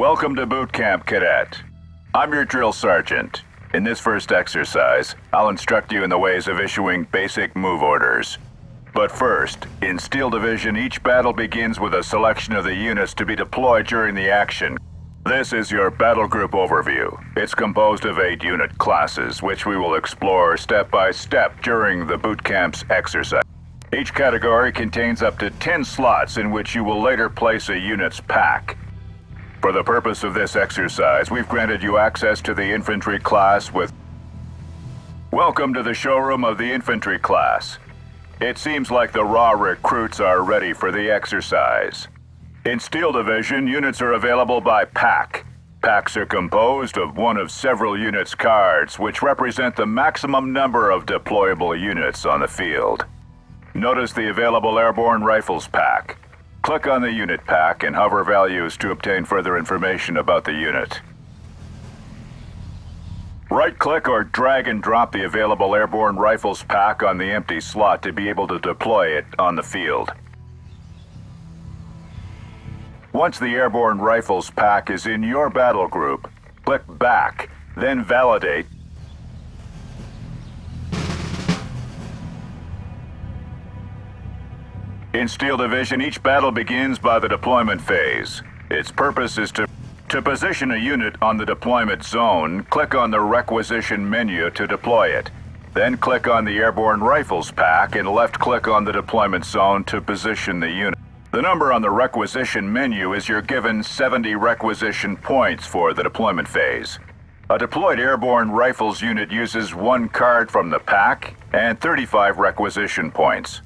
Welcome to Boot Camp, Cadet. I'm your drill sergeant. In this first exercise, I'll instruct you in the ways of issuing basic move orders. But first, in Steel Division, each battle begins with a selection of the units to be deployed during the action. This is your battle group overview. It's composed of 8 unit classes, which we will explore step by step during the boot camp's exercise. Each category contains up to 10 slots in which you will later place a unit's pack. For the purpose of this exercise, we've granted you access to the infantry class with... Welcome to the showroom of the infantry class. It seems like the raw recruits are ready for the exercise. In Steel Division, units are available by pack. Packs are composed of one of several units' cards, which represent the maximum number of deployable units on the field. Notice the available airborne rifles pack. Click on the unit pack and hover values to obtain further information about the unit. Right-click or drag and drop the available airborne rifles pack on the empty slot to be able to deploy it on the field. Once the airborne rifles pack is in your battle group, click back, then validate. In Steel Division, each battle begins by the deployment phase. Its purpose is to position a unit on the deployment zone. Click on the requisition menu to deploy it. Then click on the airborne rifles pack and left-click on the deployment zone to position the unit. The number on the requisition menu is your given 70 requisition points for the deployment phase. A deployed airborne rifles unit uses 1 card from the pack and 35 requisition points.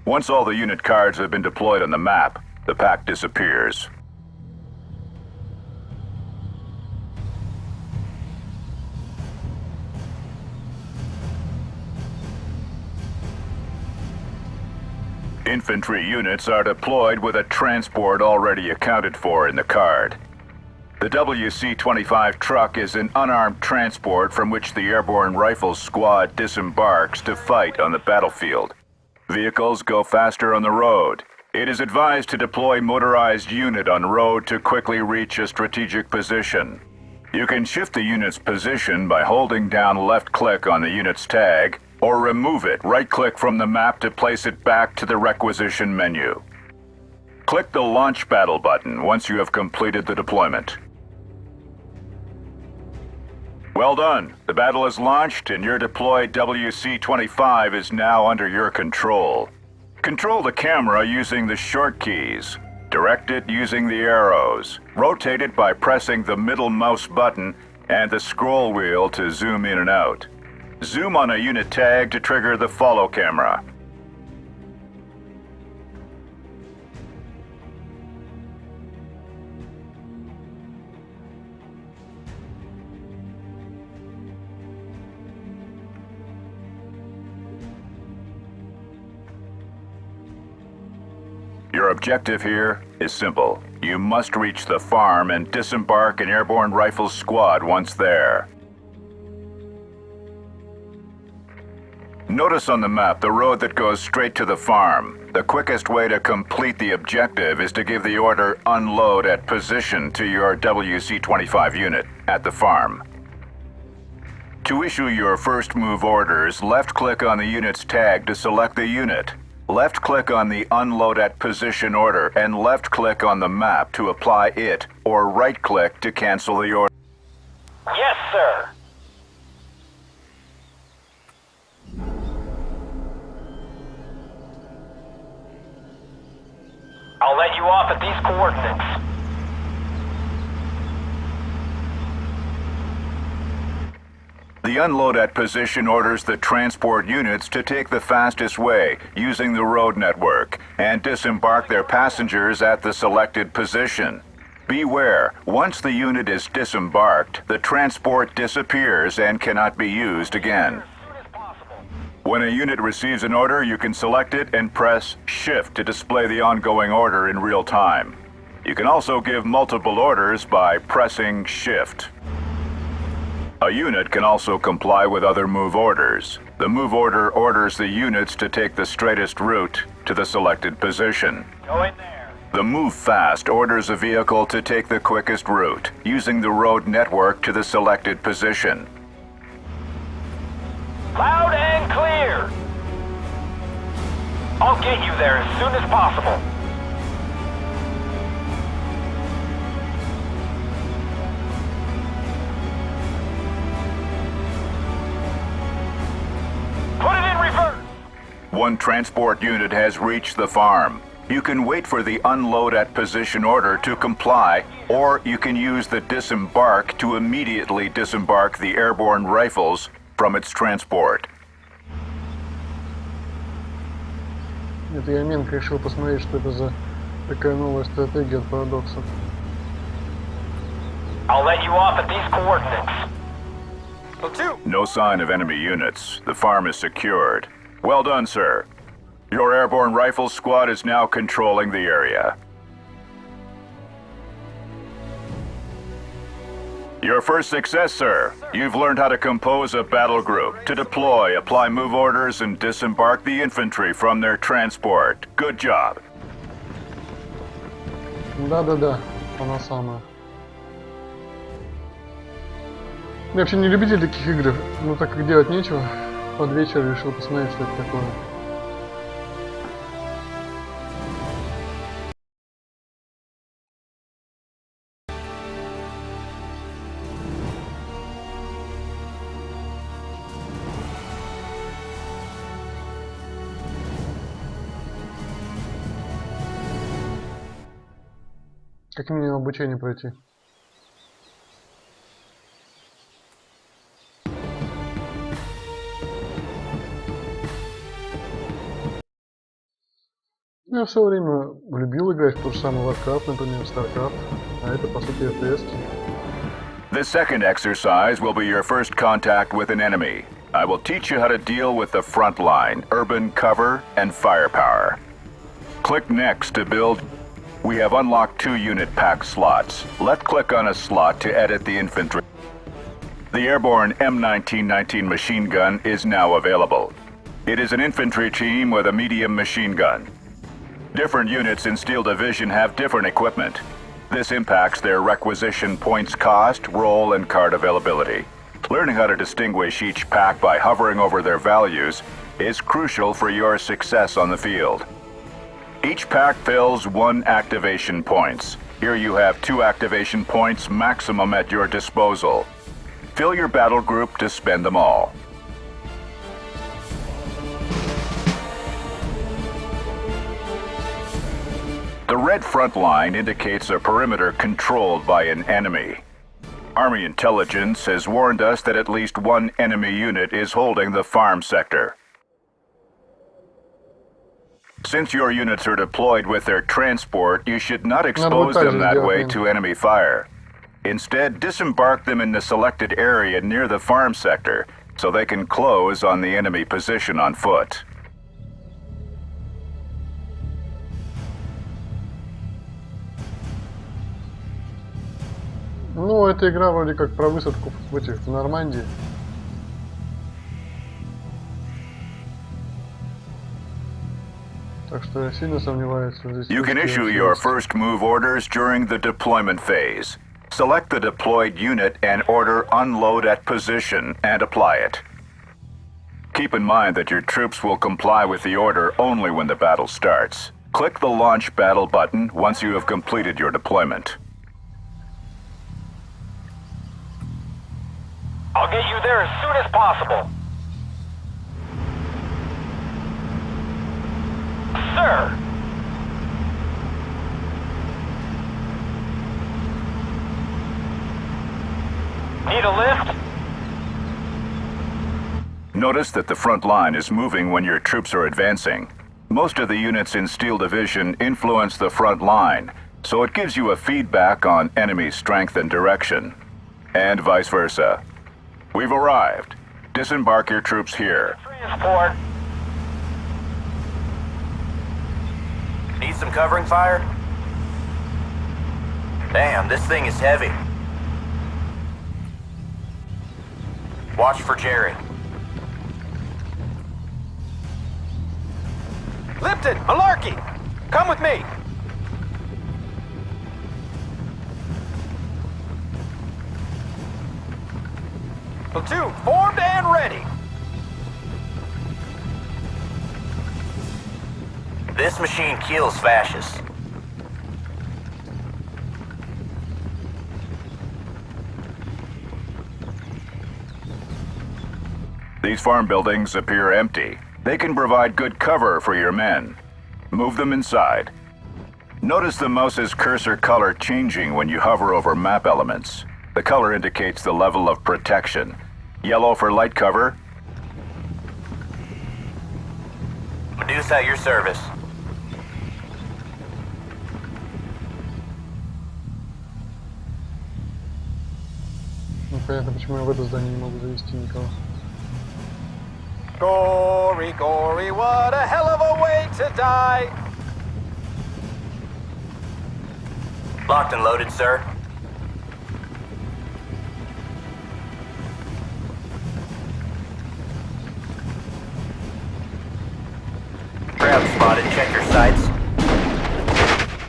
Once all the unit cards have been deployed on the map, the pack disappears. Infantry units are deployed with a transport already accounted for in the card. The WC-25 truck is an unarmed transport from which the airborne rifles squad disembarks to fight on the battlefield. Vehicles go faster on the road. It is advised to deploy motorized unit on road to quickly reach a strategic position. You can shift the unit's position by holding down left-click on the unit's tag, or remove it, right-click from the map to place it back to the requisition menu. Click the Launch Battle button once you have completed the deployment. Well done. The battle is launched and your deployed WC-25 is now under your control. Control the camera using the short keys. Direct it using the arrows. Rotate it by pressing the middle mouse button and the scroll wheel to zoom in and out. Zoom on a unit tag to trigger the follow camera. Your objective here is simple. You must reach the farm and disembark an airborne rifles squad once there. Notice on the map the road that goes straight to the farm. The quickest way to complete the objective is to give the order unload at position to your WC-25 unit at the farm. To issue your first move orders, left-click on the unit's tag to select the unit. Left-click on the Unload at Position order and left-click on the map to apply it, or right-click to cancel the order. Yes, sir. I'll let you off at these coordinates. The Unload at Position orders the transport units to take the fastest way using the road network and disembark their passengers at the selected position. Beware, once the unit is disembarked, the transport disappears and cannot be used again. When a unit receives an order, you can select it and press Shift to display the ongoing order in real time. You can also give multiple orders by pressing Shift. A unit can also comply with other move orders. The move orders the units to take the straightest route to the selected position. Go in there. The Move Fast orders a vehicle to take the quickest route, using the road network to the selected position. Loud and clear. I'll get you there as soon as possible. Put it in reverse. One transport unit has reached the farm. You can wait for the unload at position order to comply, or you can use the disembark to immediately disembark the airborne rifles from its transport. Это я Менко решил посмотреть, что это за такая новая стратегия от парадоксов. I'll let you off at these coordinates. No sign of enemy units. The farm is secured. Well done, sir. Your airborne rifle squad is now controlling the area. Your first success, sir. You've learned how to compose a battle group, to deploy, apply move orders, and disembark the infantry from their transport. Good job. Да-да-да, она самая. Я вообще не любитель таких игр, но так как делать нечего, под вечер решил посмотреть, что это такое. Как минимум обучение пройти. Я в свое время любил играть в тот же самый Warcraft, например, Starcraft, а это по сути FPS. The second exercise will be your first contact with an enemy. I will teach you how to deal with the front line, urban cover, and firepower. Click Next to build. We have unlocked 2 unit pack slots. Left-click on a slot to edit the infantry. The airborne M1919 machine gun is now available. It is an infantry team with a medium machine gun. Different units in Steel Division have different equipment. This impacts their requisition points cost, role, and card availability. Learning how to distinguish each pack by hovering over their values is crucial for your success on the field. Each pack fills 1 activation points. Here you have 2 activation points maximum at your disposal. Fill your battle group to spend them all. The red front line indicates a perimeter controlled by an enemy. Army intelligence has warned us that at least 1 enemy unit is holding the farm sector. Since your units are deployed with their transport, you should not expose them that way to enemy fire. Instead, disembark them in the selected area near the farm sector so they can close on the enemy position on foot. Ну, эта игра вроде как про высадку в Нормандии. Так что я сильно сомневаюсь, что здесь... You can issue your first move orders during the deployment phase. Select the deployed unit and order unload at position and apply it. Keep in mind that your troops will comply with the order only when the battle starts. Click the Launch Battle button once you have completed your deployment. I'll get you there as soon as possible. Sir! Need a lift? Notice that the front line is moving when your troops are advancing. Most of the units in Steel Division influence the front line, so it gives you a feedback on enemy strength and direction. And vice versa. We've arrived. Disembark your troops here. Transport. Need some covering fire? Damn, this thing is heavy. Watch for Jerry. Lipton, Malarkey! Come with me! platoon formed and ready. This machine kills fascists. These farm buildings appear empty. They can provide good cover for your men. Move them inside. Notice the mouse's cursor color changing when you hover over map elements. The color indicates the level of protection. Yellow for light cover. Medusa at your service. Ну, понятно, почему я в это здание не могу завести никого. Gory, gory, what a hell of a way to die. Locked and loaded, sir. Crowd spotted. Check your sights.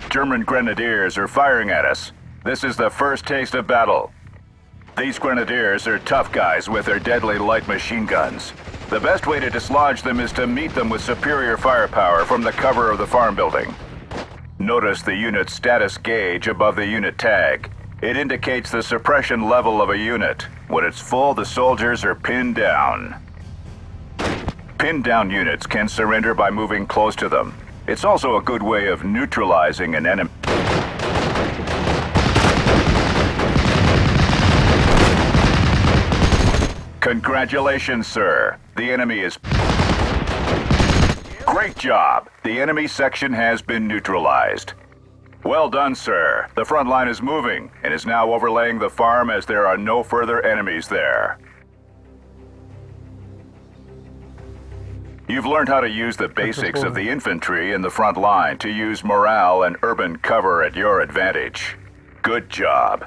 German grenadiers are firing at us. This is the first taste of battle. These grenadiers are tough guys with their deadly light machine guns. The best way to dislodge them is to meet them with superior firepower from the cover of the farm building. Notice the unit's status gauge above the unit tag. It indicates the suppression level of a unit. When it's full, the soldiers are pinned down. Pinned down units can surrender by moving close to them. It's also a good way of neutralizing an enemy. Congratulations, sir. The enemy is... Great job! The enemy section has been neutralized. Well done, sir. The front line is moving and is now overlaying the farm as there are no further enemies there. You've learned how to use the basics of the infantry in the front line to use morale and urban cover at your advantage. Good job.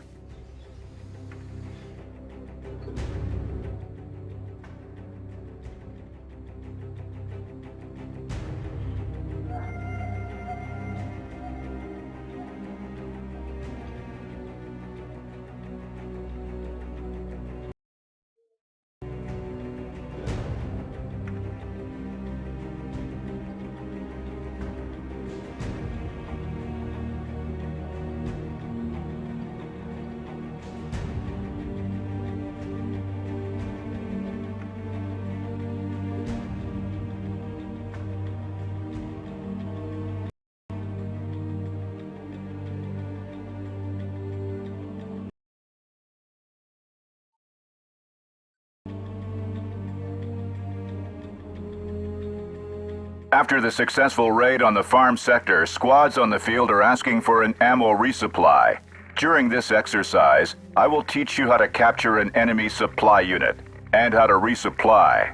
After the successful raid on the farm sector, squads on the field are asking for an ammo resupply. During this exercise, I will teach you how to capture an enemy supply unit and how to resupply.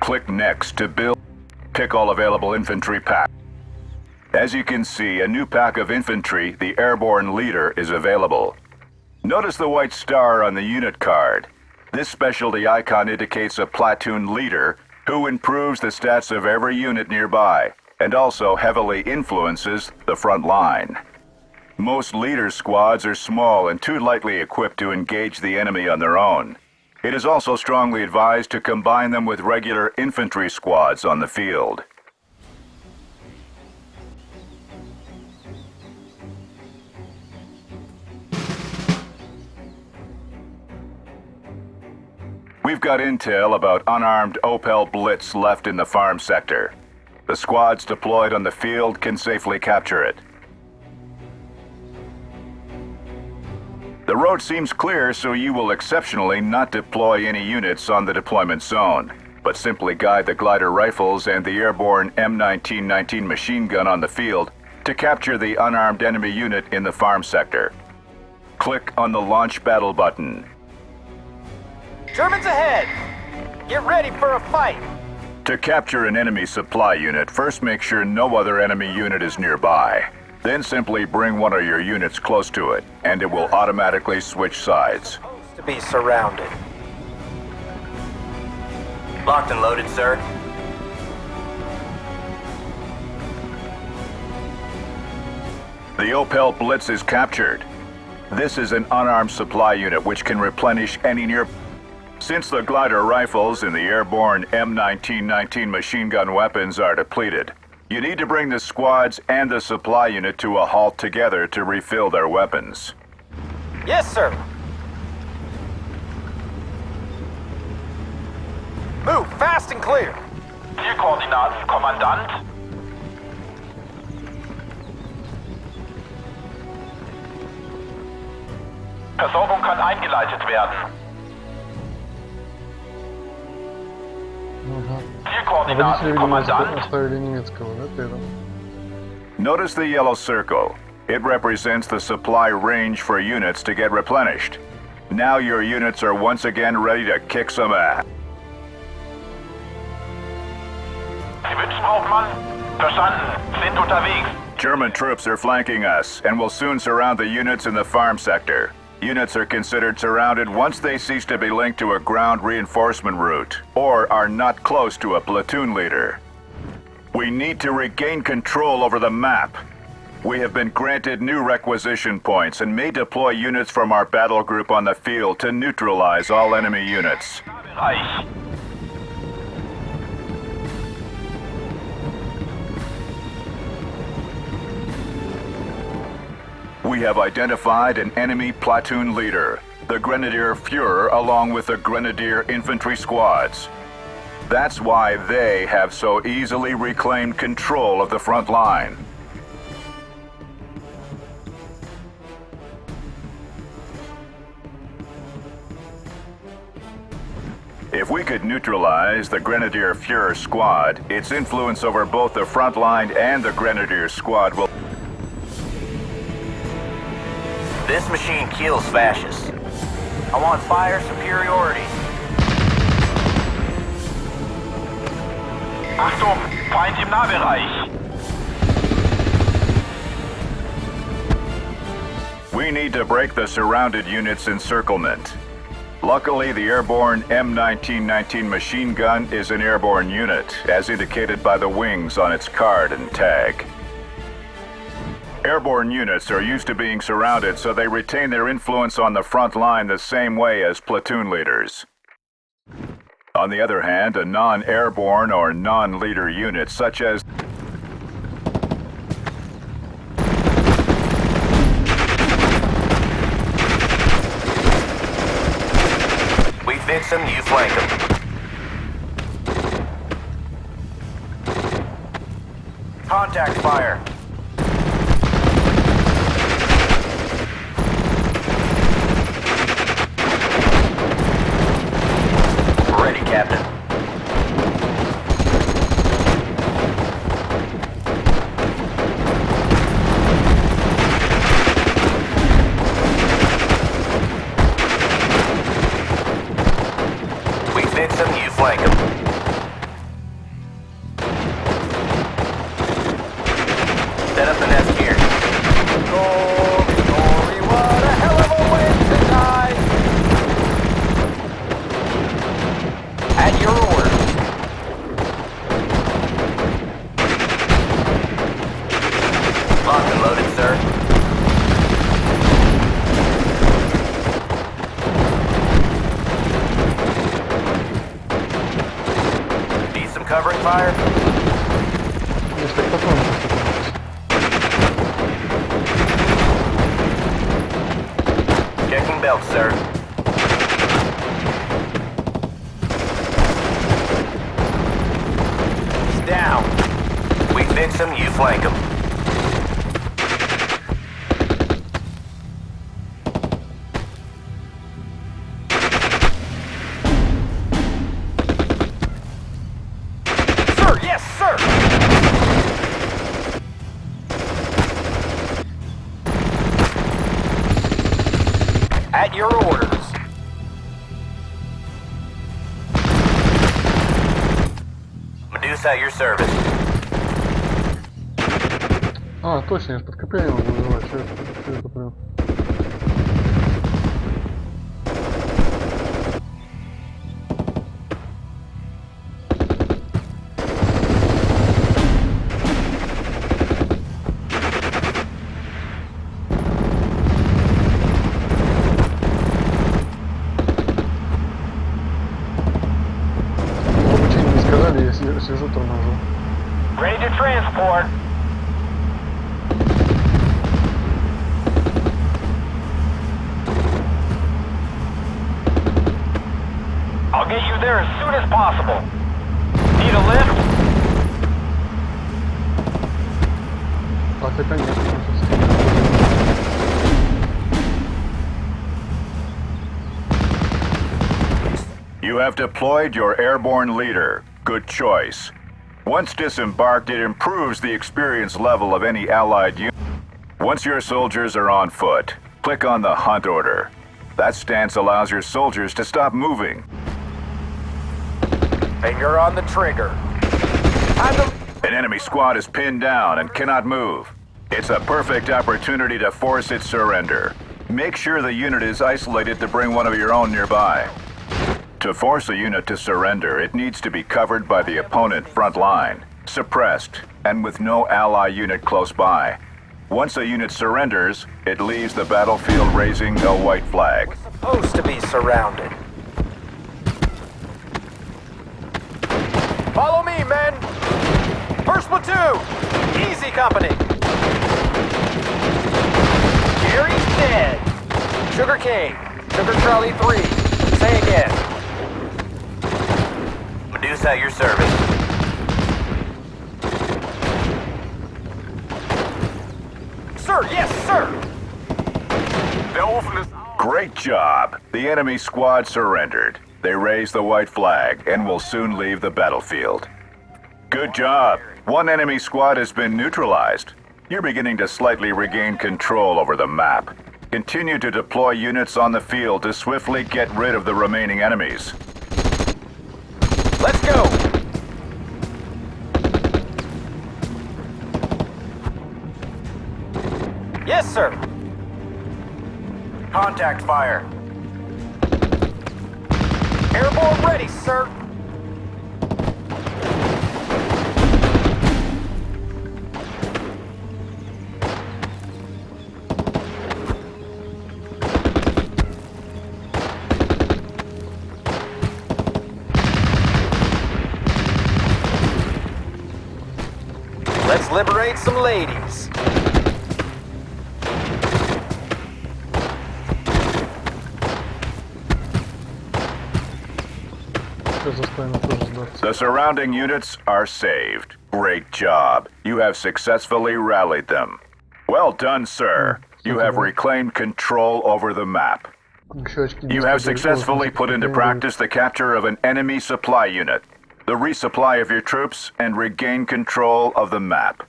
Click Next to build. Pick all available infantry packs. As you can see, a new pack of infantry, the Airborne Leader, is available. Notice the white star on the unit card. This specialty icon indicates a platoon leader who improves the stats of every unit nearby and also heavily influences the front line. Most leader squads are small and too lightly equipped to engage the enemy on their own. It is also strongly advised to combine them with regular infantry squads on the field. We've got intel about unarmed Opel Blitz left in the farm sector. The squads deployed on the field can safely capture it. The road seems clear, so you will exceptionally not deploy any units on the deployment zone, but simply guide the glider rifles and the airborne M1919 machine gun on the field to capture the unarmed enemy unit in the farm sector. Click on the Launch Battle button. Germans ahead! Get ready for a fight! To capture an enemy supply unit, first make sure no other enemy unit is nearby. Then simply bring one of your units close to it, and it will automatically switch sides. To be surrounded. Locked and loaded, sir. The Opel Blitz is captured. This is an unarmed supply unit which can replenish any near... Since the glider rifles and the airborne M1919 machine gun weapons are depleted, you need to bring the squads and the supply unit to a halt together to refill their weapons. Yes, sir. Move fast and clear. Zielkoordinaten, Kommandant. Versorgung kann eingeleitet werden. Водители, Zielkoordinaten, видимо, Kommandant. оставили немецкого, да, при этом? Notice the yellow circle. It represents the supply range for units to get replenished. Now your units are once again ready to kick some ass. Sie wünschen, Hauptmann? Verstanden. Sind unterwegs. German troops are flanking us and will soon surround the units in the farm sector. Units are considered surrounded once they cease to be linked to a ground reinforcement route or are not close to a platoon leader. We need to regain control over the map. We have been granted new requisition points and may deploy units from our battle group on the field to neutralize all enemy units. Reich. We have identified an enemy platoon leader, the Grenadier Führer, along with the Grenadier infantry squads. That's why they have so easily reclaimed control of the front line. If we could neutralize the Grenadier Führer squad, its influence over both the front line and the Grenadier squad will... This machine kills fascists. I want fire superiority. Achtung, Feind im Nahbereich. We need to break the surrounded units' encirclement. Luckily, the airborne M1919 machine gun is an airborne unit, as indicated by the wings on its card and tag. Airborne units are used to being surrounded, so they retain their influence on the front line the same way as platoon leaders. On the other hand, a non-airborne or non-leader unit, such as We fix them, you flank them. Contact fire. Ready, Captain. We fix them, you flank them. Set up the nest here. Glory, glory, what a hell of a way to die! At your order. Locked and loaded, sir. Need some covering fire? Если патроны Checking belt, sir. He's down. We fix them, you flank them. Sir, yes, sir! At your orders. Medusa at your service. А, точно, я же подкрепление могу вызывать. Что это прям? сижу, торможу. Ready to transport. I'll get you there as soon as possible. Need a lift? Так и конечно. You have deployed your airborne leader. Good choice. Once disembarked, it improves the experience level of any allied unit. Once your soldiers are on foot, click on the hunt order. That stance allows your soldiers to stop moving. Finger on the trigger. Time to... An enemy squad is pinned down and cannot move. It's a perfect opportunity to force its surrender. Make sure the unit is isolated to bring one of your own nearby. To force a unit to surrender, it needs to be covered by the opponent front line, suppressed, and with no ally unit close by. Once a unit surrenders, it leaves the battlefield raising a white flag. Supposed to be surrounded. Follow me, men! First platoon! Easy company! Jerry's dead! Sugar cane. Sugar trolley 3. Say again. Medusa at your service. Sir, yes, sir! Great job! The enemy squad surrendered. They raise the white flag and will soon leave the battlefield. Good job! One enemy squad has been neutralized. You're beginning to slightly regain control over the map. Continue to deploy units on the field to swiftly get rid of the remaining enemies. Let's go! Yes, sir! Contact fire. Airborne ready, sir! Let's liberate some ladies. The surrounding units are saved. Great job. You have successfully rallied them. Well done, sir. You have reclaimed control over the map. You have successfully put into practice the capture of an enemy supply unit, the resupply of your troops, and regain control of the map.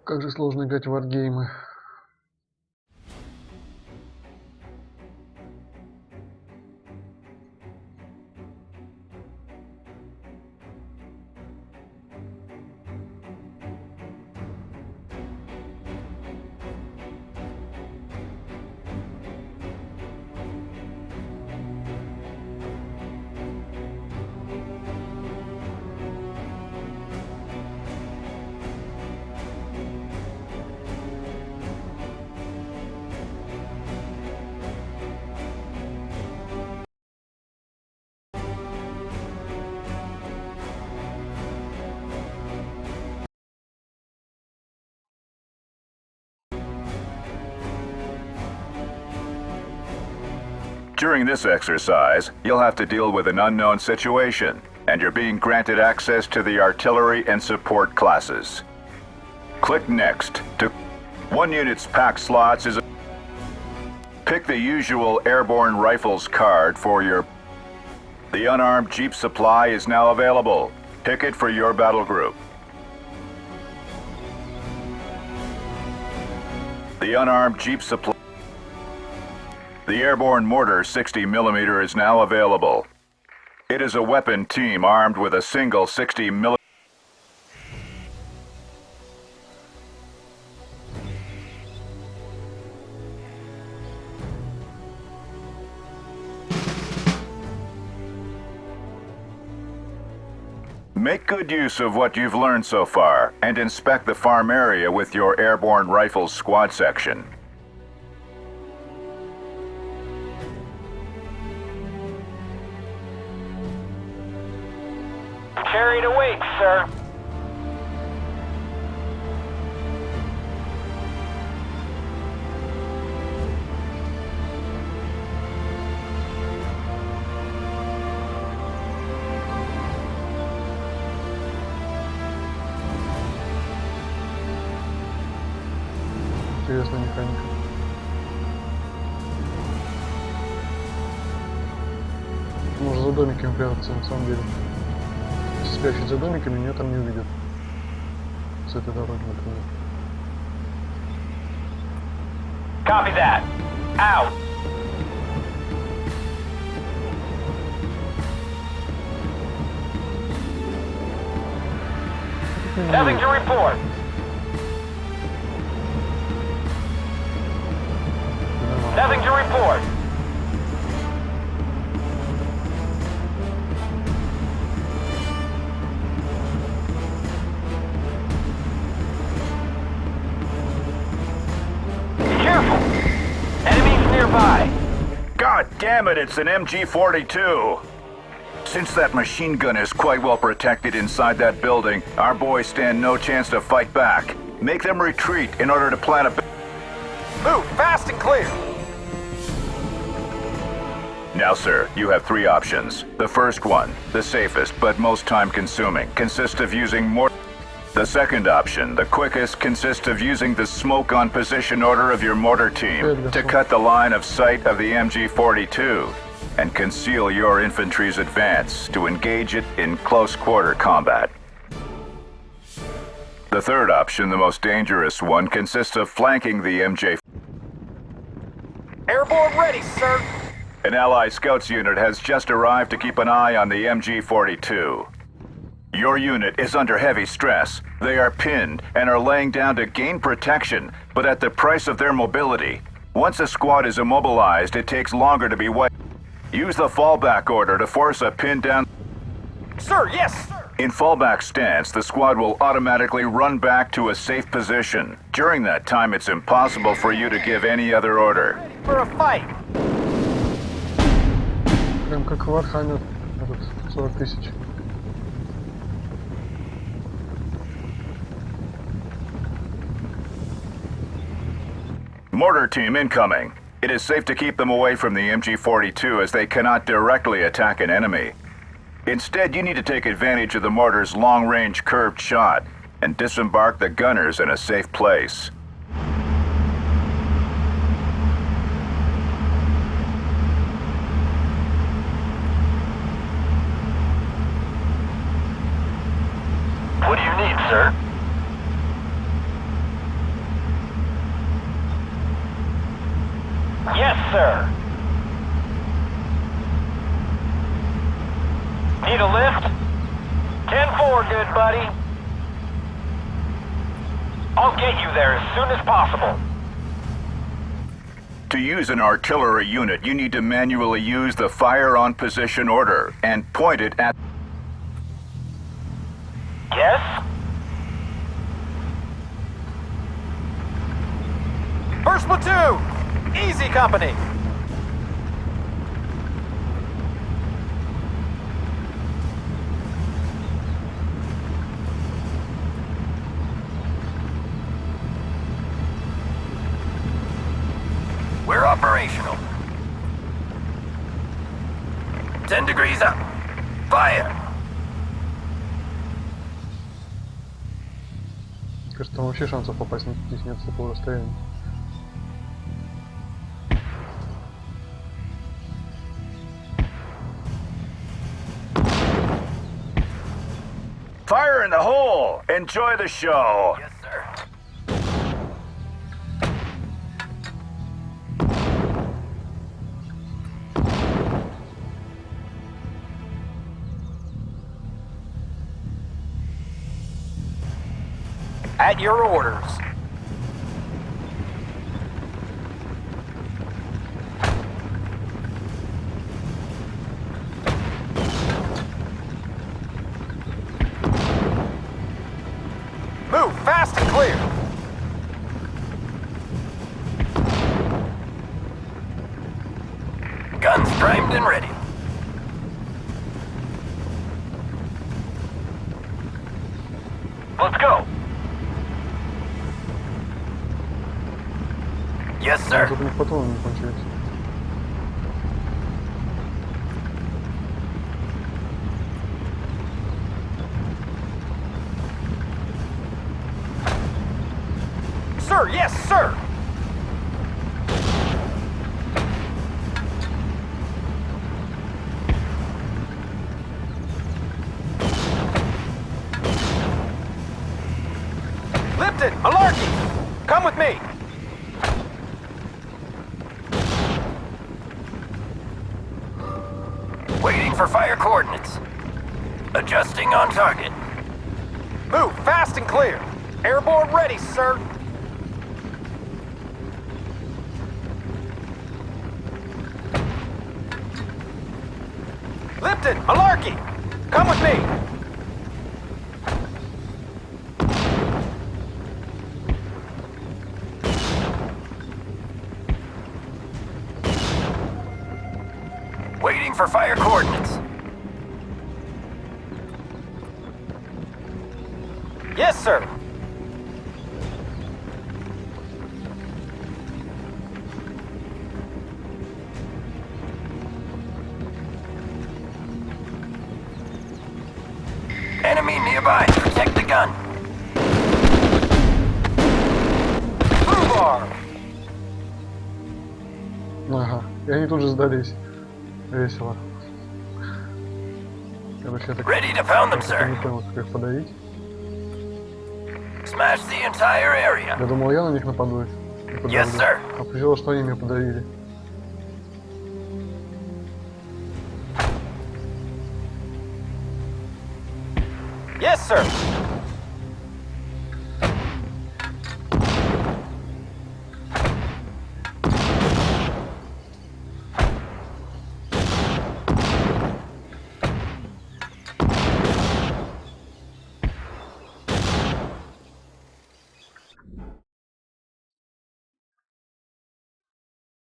Как же сложно играть в варгеймы. During this exercise, you'll have to deal with an unknown situation, and you're being granted access to the artillery and support classes. Click Next to... One unit's pack slots is... Pick the usual airborne rifles card for your... The unarmed Jeep supply is now available. Pick it for your battle group. The unarmed Jeep supply... The airborne mortar 60mm is now available. It is a weapon team armed with a single 60mm. Make good use of what you've learned so far and inspect the farm area with your airborne rifles squad section. Carried away, sir. Интересная механика. Можно за домиками прятаться на самом деле. Если спрячуть за домиками, меня там не увидят. С этой дороги, например. Copy that. Out. Nothing to report. Nothing to report. Careful. Enemies nearby. God damn it, it's an MG-42! Since that machine gun is quite well protected inside that building, our boys stand no chance to fight back. Make them retreat in order to plant a... Move fast and clear. Now, sir, you have three options. The first one, the safest but most time-consuming, consists of using more... The second option, the quickest, consists of using the smoke on position order of your mortar team to cut the line of sight of the MG-42 and conceal your infantry's advance to engage it in close-quarter combat. The third option, the most dangerous one, consists of flanking the MJ. Airborne ready, sir. An Allied Scouts unit has just arrived to keep an eye on the MG-42. Your unit is under heavy stress. They are pinned and are laying down to gain protection, but at the price of their mobility. Once a squad is immobilized, it takes longer to be wiped. Use the fallback order to force a pin down. Sir, yes. In fallback stance, the squad will automatically run back to a safe position. During that time, it's impossible for you to give any other order. For a fight. Прям как варгеймов, этот 40 тысяч. Mortar team incoming. It is safe to keep them away from the MG-42 as they cannot directly attack an enemy. Instead, you need to take advantage of the mortar's long-range curved shot and disembark the gunners in a safe place. What do you need, sir? Yes, sir. Need a lift? 10-4, good buddy. I'll get you there as soon as possible. To use an artillery unit, you need to manually use the fire on position order and point it at... Yes? First platoon! Easy company! We're operational. 10 degrees up. Fire! Кажется, там вообще шансов попасть никаких нет с такого расстояния. Fire in the hole! Enjoy the show! Yes, sir. At your orders. Move fast and clear. Guns primed and ready. Let's go. Yes, sir. Тут у них патроны не кончились. Sir, yes, sir! Lipton, Malarkey! Come with me! Waiting for fire coordinates. Adjusting on target. Move fast and clear. Airborne ready, sir. Lipton, Malarkey! Come with me! Waiting for fire coordinates. Yes, sir. Enemy nearby. Protect the gun. Boobar! Ага, и они тут же сдались. Весело. Короче, я так Ready to pound them, не sir. понял, как их подавить. Smash the entire area. Я думал, я на них нападу. И подавлю. Yes, sir. А получилось, что они меня подавили. Yes, sir.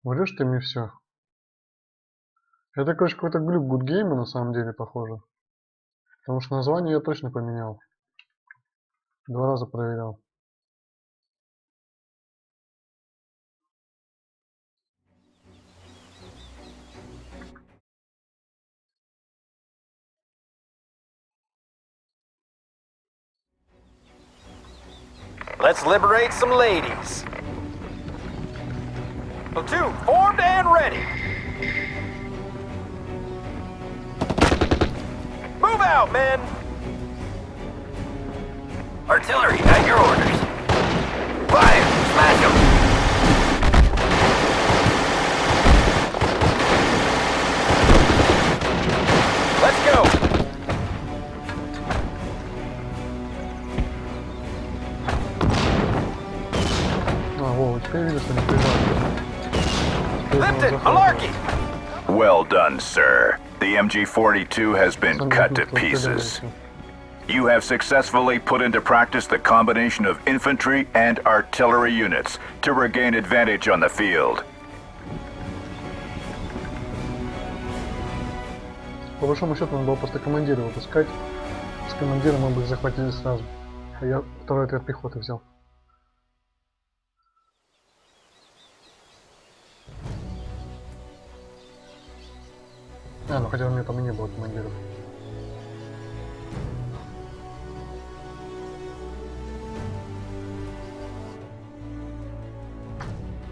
Врешь ты мне все. Это, короче, какой-то глюк гудгейма на самом деле, похоже. Потому что название я точно поменял. 2 раза проверял. Let's liberate some ladies. Platoon formed and ready. Move out, men. Artillery at your orders. Fire! Smash them! Let's go. А, Вова, теперь видно, что не приезжал. Lipton, Malarkey! Well done, sir. The MG-42 has been cut to pieces. You have successfully put into practice the combination of infantry and artillery units to regain advantage on the field. По большому счету, надо было просто командира выпускать. С командиром мы бы их захватили сразу. А я второй отряд пехоты взял. А, ну хотя у меня там и не было командиров.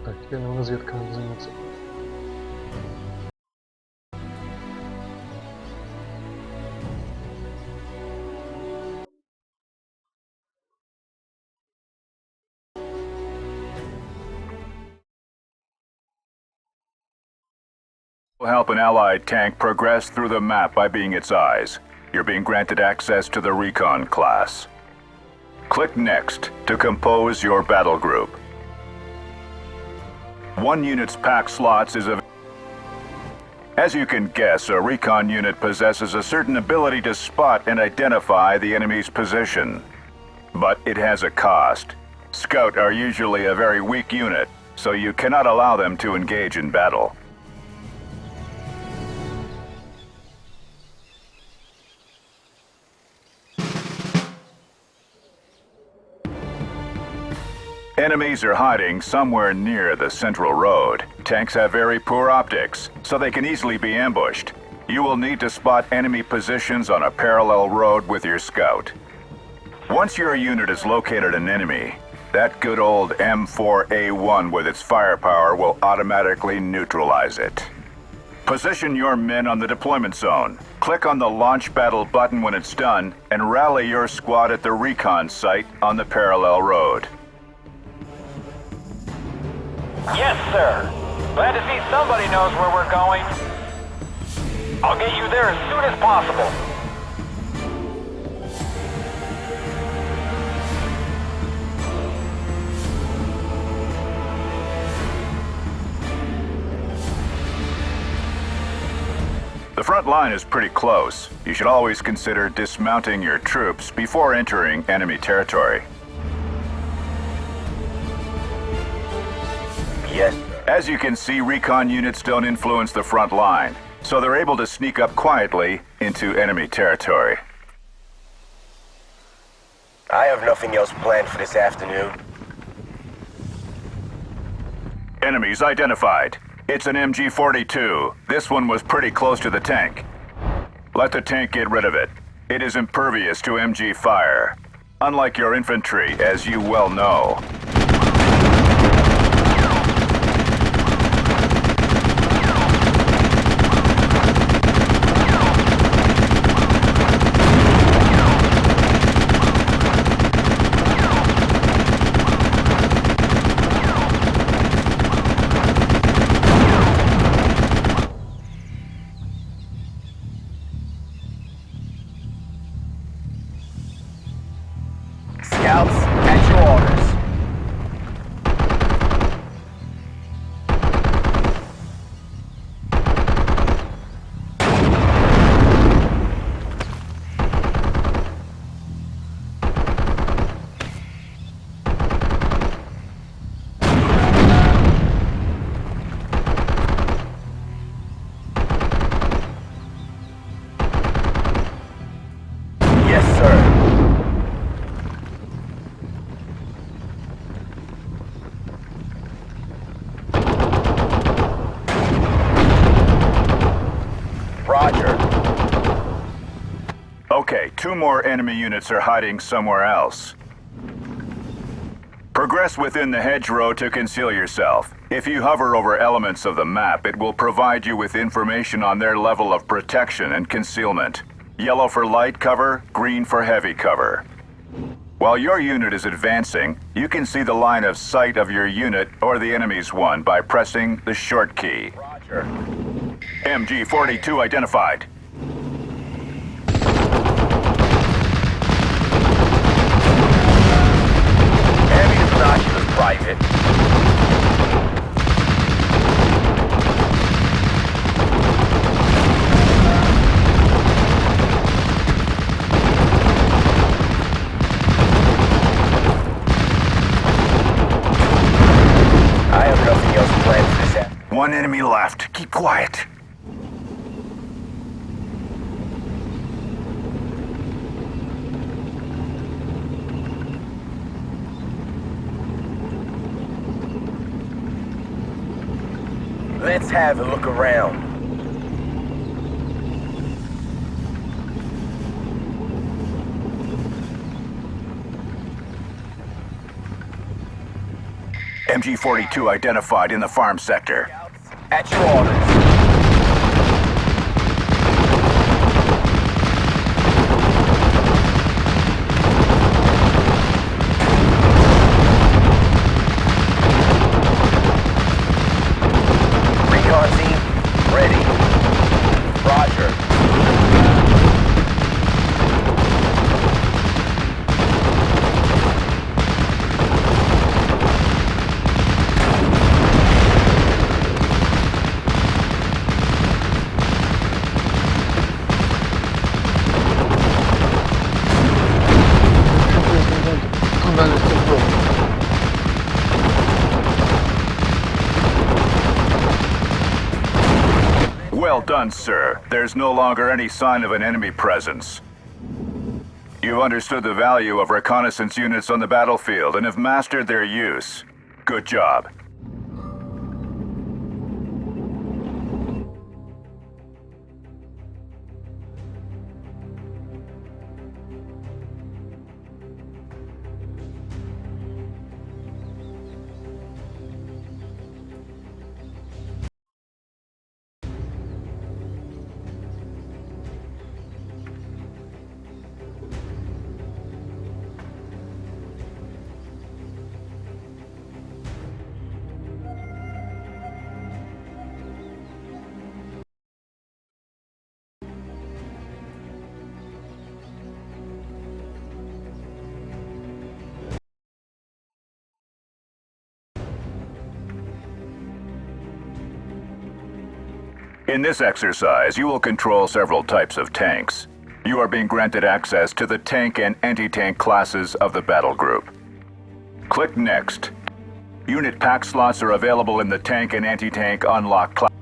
Так, теперь нам разведкой надо заняться. Will help an allied tank progress through the map by being its eyes. You're being granted access to the recon class. Click Next to compose your battle group. 1 unit's pack slots is available. As you can guess, a recon unit possesses a certain ability to spot and identify the enemy's position. But it has a cost. Scout are usually a very weak unit, so you cannot allow them to engage in battle. Enemies are hiding somewhere near the central road. Tanks have very poor optics, so they can easily be ambushed. You will need to spot enemy positions on a parallel road with your scout. Once your unit has located an enemy, that good old M4A1 with its firepower will automatically neutralize it. Position your men on the deployment zone. Click on the launch battle button when it's done, and rally your squad at the recon site on the parallel road. Yes, sir. Glad to see somebody knows where we're going. I'll get you there as soon as possible. The front line is pretty close. You should always consider dismounting your troops before entering enemy territory. Yes. As you can see, recon units don't influence the front line, so they're able to sneak up quietly into enemy territory. I have nothing else planned for this afternoon. Enemies identified. It's an MG-42. This one was pretty close to the tank. Let the tank get rid of it. It is impervious to MG fire. Unlike your infantry, as you well know. Scouts, at your orders. Yes, sir. Roger. Okay, 2 more enemy units are hiding somewhere else. Progress within the hedgerow to conceal yourself. If you hover over elements of the map, it will provide you with information on their level of protection and concealment. Yellow for light cover, green for heavy cover. While your unit is advancing, you can see the line of sight of your unit or the enemy's one by pressing the short key. Roger. MG-42 identified. Enemy binoculars, private. I have nothing else planned for this afternoon. One enemy left. Keep quiet. Let's have a look around. MG-42 identified in the farm sector. At your orders. Recon team, ready. Roger. Well done, sir. There's no longer any sign of an enemy presence. You've understood the value of reconnaissance units on the battlefield and have mastered their use. Good job. In this exercise, you will control several types of tanks. You are being granted access to the tank and anti-tank classes of the battle group. Click Next. Unit pack slots are available in the tank and anti-tank unlock class.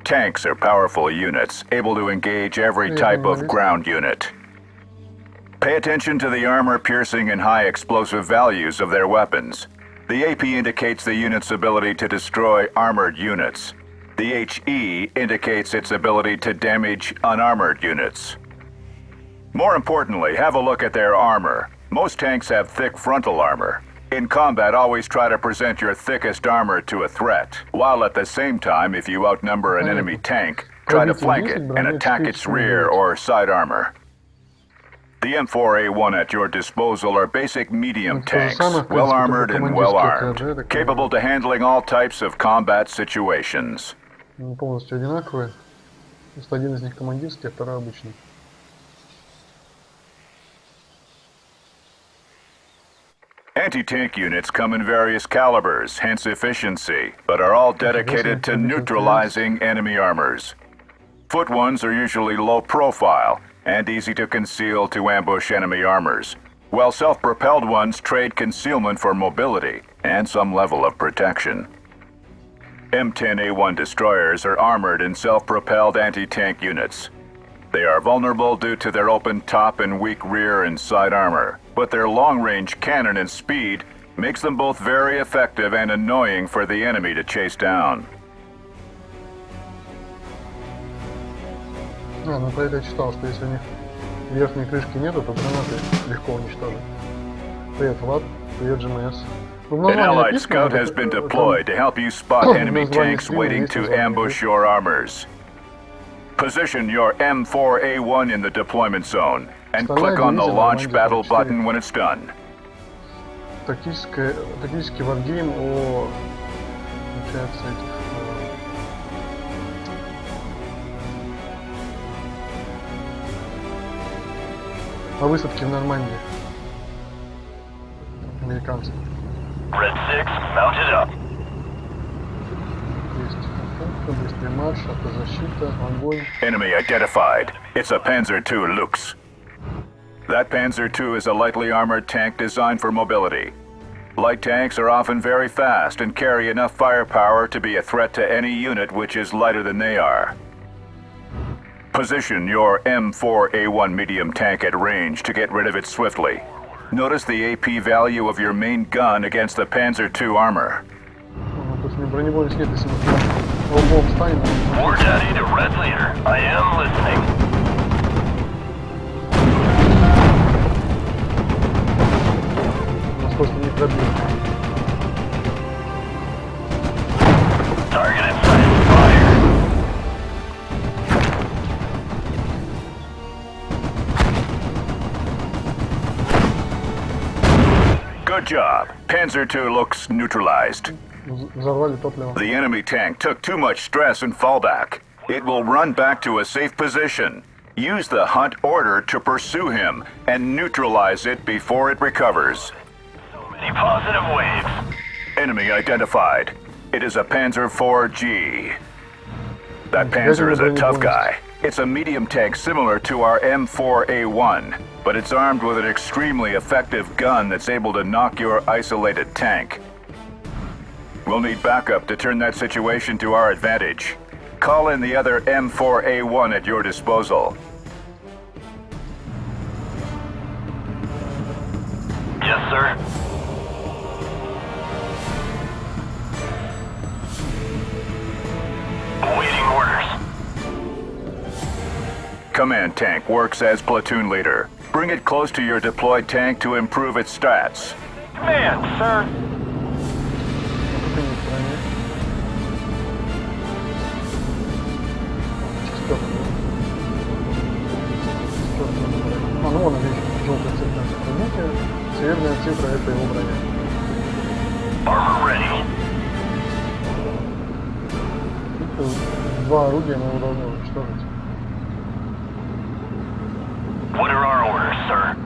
Tanks are powerful units, able to engage every type of ground unit. Pay attention to the armor-piercing and high explosive values of their weapons. The AP indicates the unit's ability to destroy armored units. The HE indicates its ability to damage unarmored units. More importantly, have a look at their armor. Most tanks have thick frontal armor. In combat, always try to present your thickest armor to a threat, while at the same time, if you outnumber an enemy tank, try to flank it and attack its rear or side armor. The M4A1 at your disposal are basic medium tanks, well armored and well armed, capable to handling all types of combat situations. Они полностью одинаковые. Просто один из них командирский, а второй обычный. Anti-tank units come in various calibers, hence efficiency, but are all dedicated to neutralizing enemy armors. Foot ones are usually low profile and easy to conceal to ambush enemy armors, while self-propelled ones trade concealment for mobility and some level of protection. M10A1 destroyers are armored and self-propelled anti-tank units. They are vulnerable due to their open top and weak rear and side armor, but their long-range cannon and speed makes them both very effective and annoying for the enemy to chase down. Ну про это я читал, что если у них верхней крышки нету, то гранаты легко уничтожить. Привет, Влад. Привет, ГМС. An allied scout has been deployed to help you spot enemy tanks waiting to ambush your armors. Position your M4A1 in the deployment zone and click on the launch battle button when it's done. Тактический варгейм о... Получается, этих... О высадке в Нормандии. Американцев. Red 6, mounted up. Быстрый марш, автозащита, огонь. Enemy identified. It's a Panzer II Lux. That Panzer II is a lightly armored tank designed for mobility. Light tanks are often very fast and carry enough firepower to be a threat to any unit which is lighter than they are. Position your M4A1 medium tank at range to get rid of it swiftly. Notice the AP value of your main gun against the Panzer II armor. War Daddy to Red Leader. I am listening. Target in sight. Fire. Good job. Panzer II looks neutralized. The enemy tank took too much stress and fallback. It will run back to a safe position. Use the hunt order to pursue him and neutralize it before it recovers. So many positive waves. Enemy identified. It is a Panzer IV-G. That Panzer is a tough guy. It's a medium tank similar to our M4A1, but it's armed with an extremely effective gun that's able to knock your isolated tank. We'll need backup to turn that situation to our advantage. Call in the other M4A1 at your disposal. command tank works as platoon leader. Bring it close to your deployed tank to improve its stats. Command, sir. А, ну вон она видишь, желтая цифра пробития, северная цифра это его броня. Armor ready. Два орудия мы его должны уничтожить. What are our orders, sir?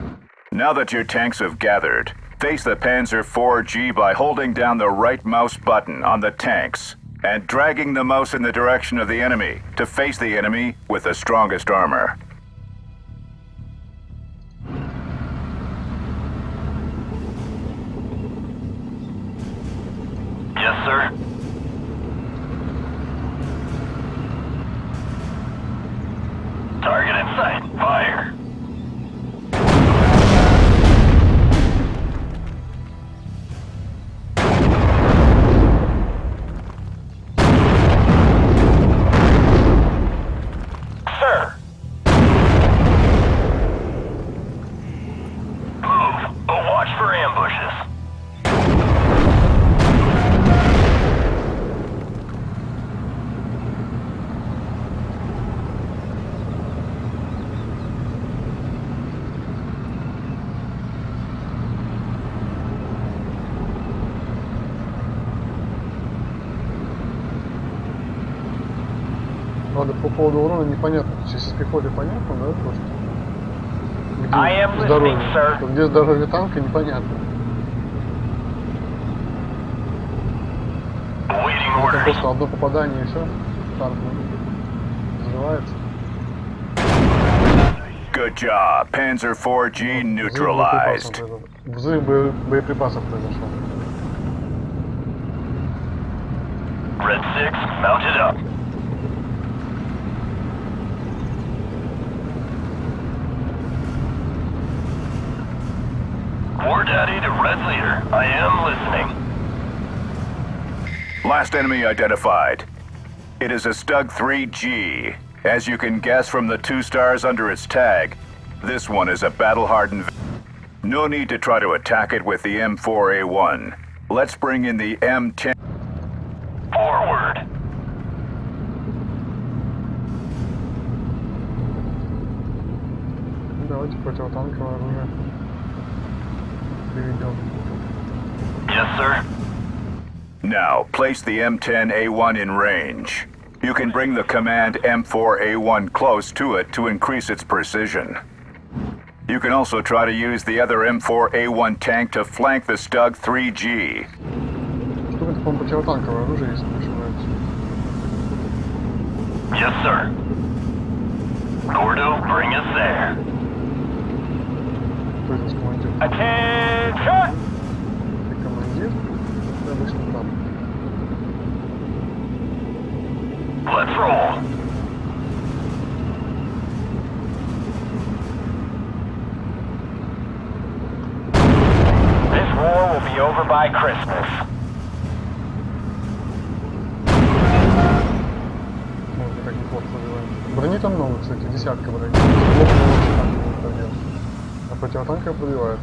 Now that your tanks have gathered, face the Panzer IV-G by holding down the right mouse button on the tanks and dragging the mouse in the direction of the enemy to face the enemy with the strongest armor. Yes, sir. Target in sight. Fire. Sir. Move. But watch for ambushes. Ладно, по поводу урона непонятно. То есть, если с пехотой понятно, да, просто I am где listening, здоровье, sir. то где здоровье танка непонятно. Awaiting Это orders. просто одно попадание и все, танк взрывается. Good job. Panzer IV-G neutralized. Взрыв боеприпасов произошел. Red 6, mounted up. War Daddy to Red Leader. I am listening. Last enemy identified. It is a Stug 3G. As you can guess from the 2 stars under its tag, this one is a battle-hardened. No need to try to attack it with the M4A1. Let's bring in the M10. Forward. Давайте противотанковое оружие приведем. Yes, sir. Now, place the M10A1 in range. You can bring the command M4A1 close to it to increase its precision. You can also try to use the other M4A1 tank to flank the Stug 3G. Что это, по-моему, противотанковое оружие, если не ошибаюсь. Yes, sir. Gordo, bring us there. Кто здесь командир? Attention! Ты командир? Ты обычно там. Let's roll. This war will be over by Christmas. Вот, как неплохо пробиваем. Брони там много, кстати, десятка брони. Плохо вообще там не пробьет. А противотанковое пробивает.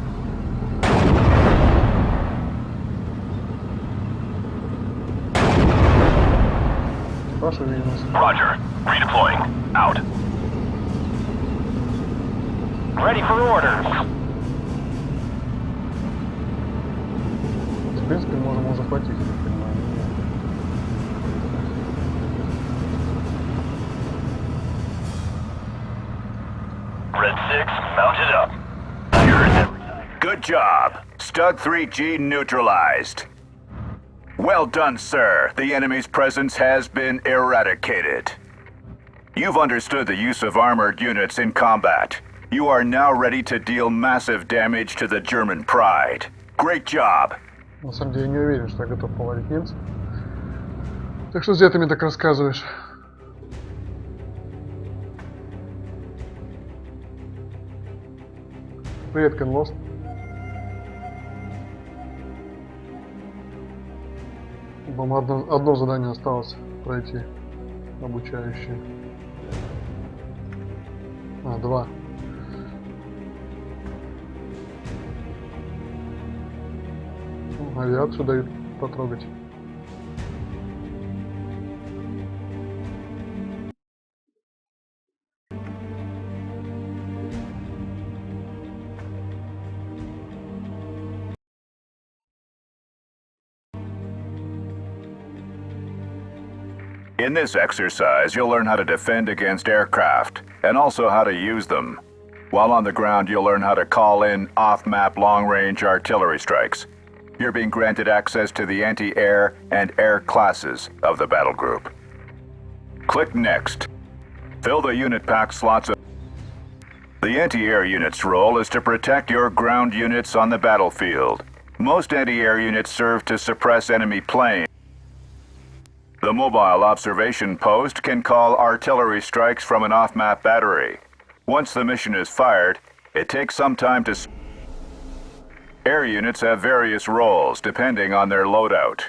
Паша видимость. Roger. Redeploying. Out. Ready for orders. В принципе, можем его захватить, я так понимаю. Red 6, mounted up. I heard them. Good job. Stug 3G neutralized. Well done, sir. The enemy's presence has been eradicated. You've understood the use of armored units in combat. You are now ready to deal massive damage to the German pride. Great job. На самом деле не уверен, что я готов повалить немцев. Так что зря ты мне так рассказываешь. Привет, Кенлост. Вам одно задание осталось пройти, обучающее. А, 2. Авиацию дают потрогать. In this exercise, you'll learn how to defend against aircraft, and also how to use them. While on the ground, you'll learn how to call in off-map long-range artillery strikes. You're being granted access to the anti-air and air classes of the battle group. Click Next. Fill the unit pack slots of... The anti-air unit's role is to protect your ground units on the battlefield. Most anti-air units serve to suppress enemy planes. The mobile observation post can call artillery strikes from an off-map battery. Once the mission is fired, it takes some time to... Air units have various roles depending on their loadout.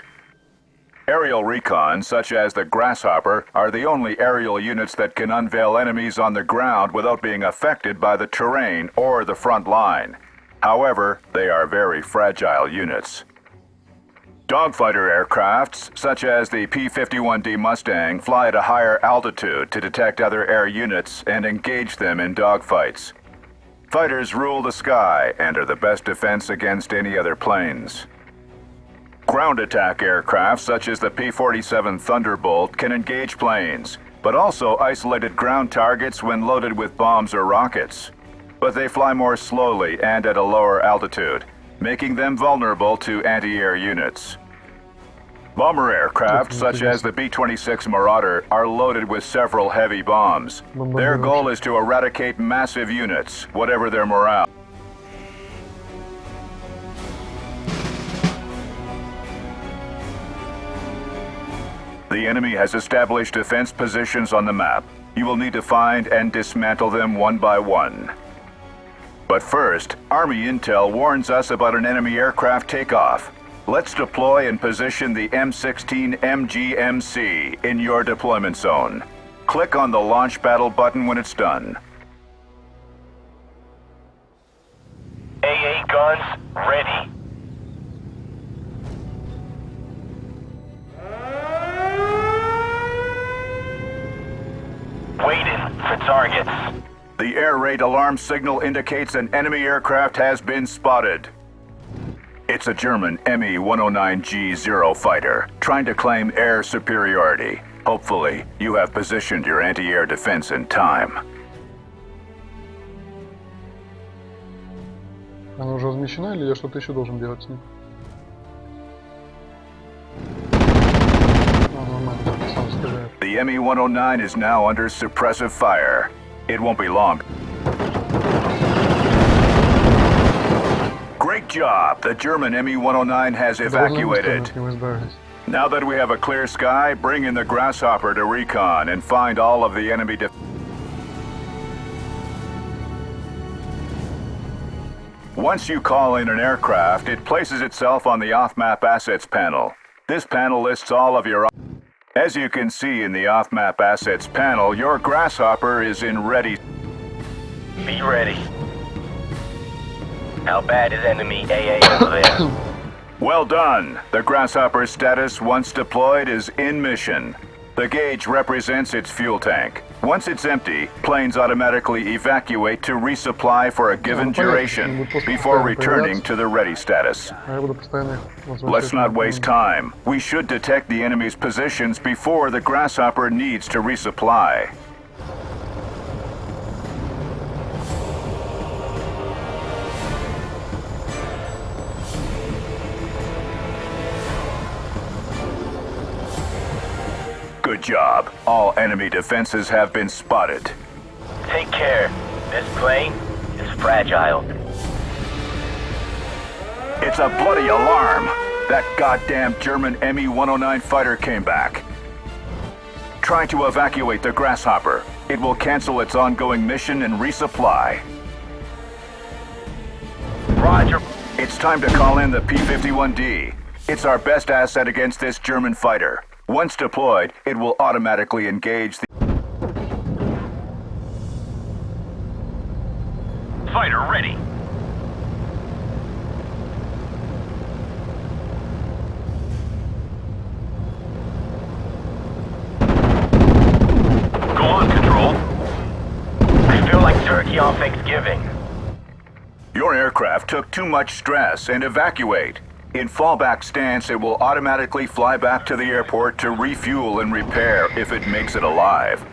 Aerial recon, such as the Grasshopper, are the only aerial units that can unveil enemies on the ground without being affected by the terrain or the front line. However, they are very fragile units. Dogfighter aircrafts, such as the P-51D Mustang, fly at a higher altitude to detect other air units and engage them in dogfights. Fighters rule the sky and are the best defense against any other planes. Ground attack aircraft, such as the P-47 Thunderbolt, can engage planes, but also isolated ground targets when loaded with bombs or rockets. But they fly more slowly and at a lower altitude, making them vulnerable to anti-air units. Bomber aircraft, such as the B-26 Marauder, are loaded with several heavy bombs. Their goal is to eradicate massive units, whatever their morale. The enemy has established defense positions on the map. You will need to find and dismantle them one by one. But first, Army Intel warns us about an enemy aircraft takeoff. Let's deploy and position the M16 MGMC in your deployment zone. Click on the Launch Battle button when it's done. AA guns ready. Waiting for targets. The air raid alarm signal indicates an enemy aircraft has been spotted. It's a German Me-109G0 fighter, trying to claim air superiority. Hopefully, you have positioned your anti-air defense in time. Она уже размещена или я что-то еще должен делать с ней? Нормально, сам стреляет. The Me-109 is now under suppressive fire. It won't be long. Great job! The German Me-109 has evacuated. Now that we have a clear sky, bring in the Grasshopper to recon and find all of the enemy Once you call in an aircraft, it places itself on the off-map assets panel. This panel lists all of your... As you can see in the off-map assets panel, your Grasshopper is in ready. Be ready. How bad is enemy AA over there? Well done. The Grasshopper's status, once deployed, is in mission. The gauge represents its fuel tank. Once it's empty, planes automatically evacuate to resupply for a given duration before returning to the ready status. Let's not waste time. We should detect the enemy's positions before the Grasshopper needs to resupply. Good job. All enemy defenses have been spotted. Take care. This plane is fragile. It's a bloody alarm. That goddamn German Me-109 fighter came back. Try to evacuate the Grasshopper. It will cancel its ongoing mission and resupply. Roger. It's time to call in the P-51D. It's our best asset against this German fighter. Once deployed, it will automatically engage the... Fighter ready. Go on, Control. I feel like turkey on Thanksgiving. Your aircraft took too much stress and evacuate. In fallback stance, it will automatically fly back to the airport to refuel and repair if it makes it alive.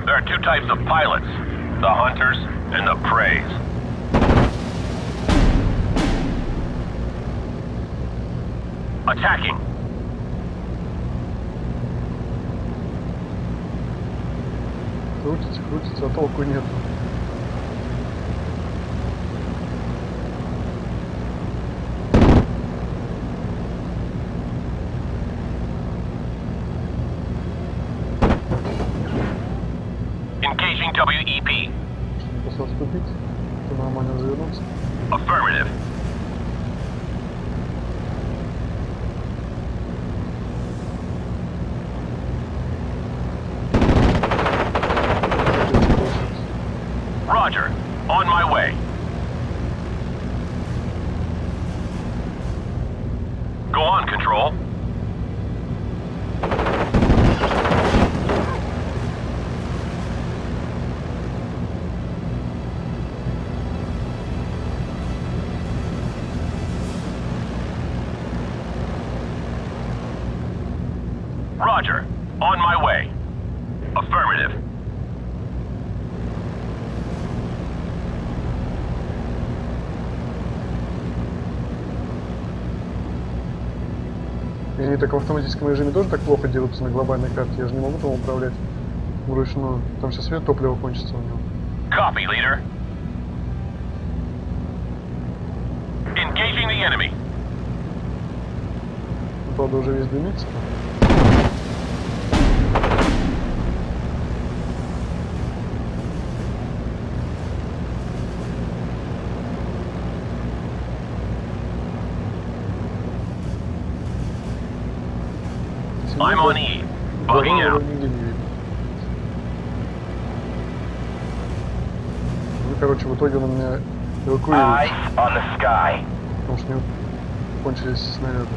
There are two types of pilots, the hunters and the preys. Attacking. Крутится, крутится, а толку нет. Engaging WEP. Чтобы просто отступить, чтобы нормально развернуться. Affirmative. Roger. On my way. Go on, Control. Roger. On my way. Affirmative. И они так в автоматическом режиме тоже так плохо дерутся на глобальной карте. Я же не могу там управлять вручную. Там сейчас свет топлива кончится у него. Copy, leader. Engaging the enemy. Ну, правда, уже весь дымится. I'm on E. Bugging out. Нигде не видно. Ну, короче, в итоге он меня эвакуирует, Eyes on the sky. потому что у него кончились снаряды.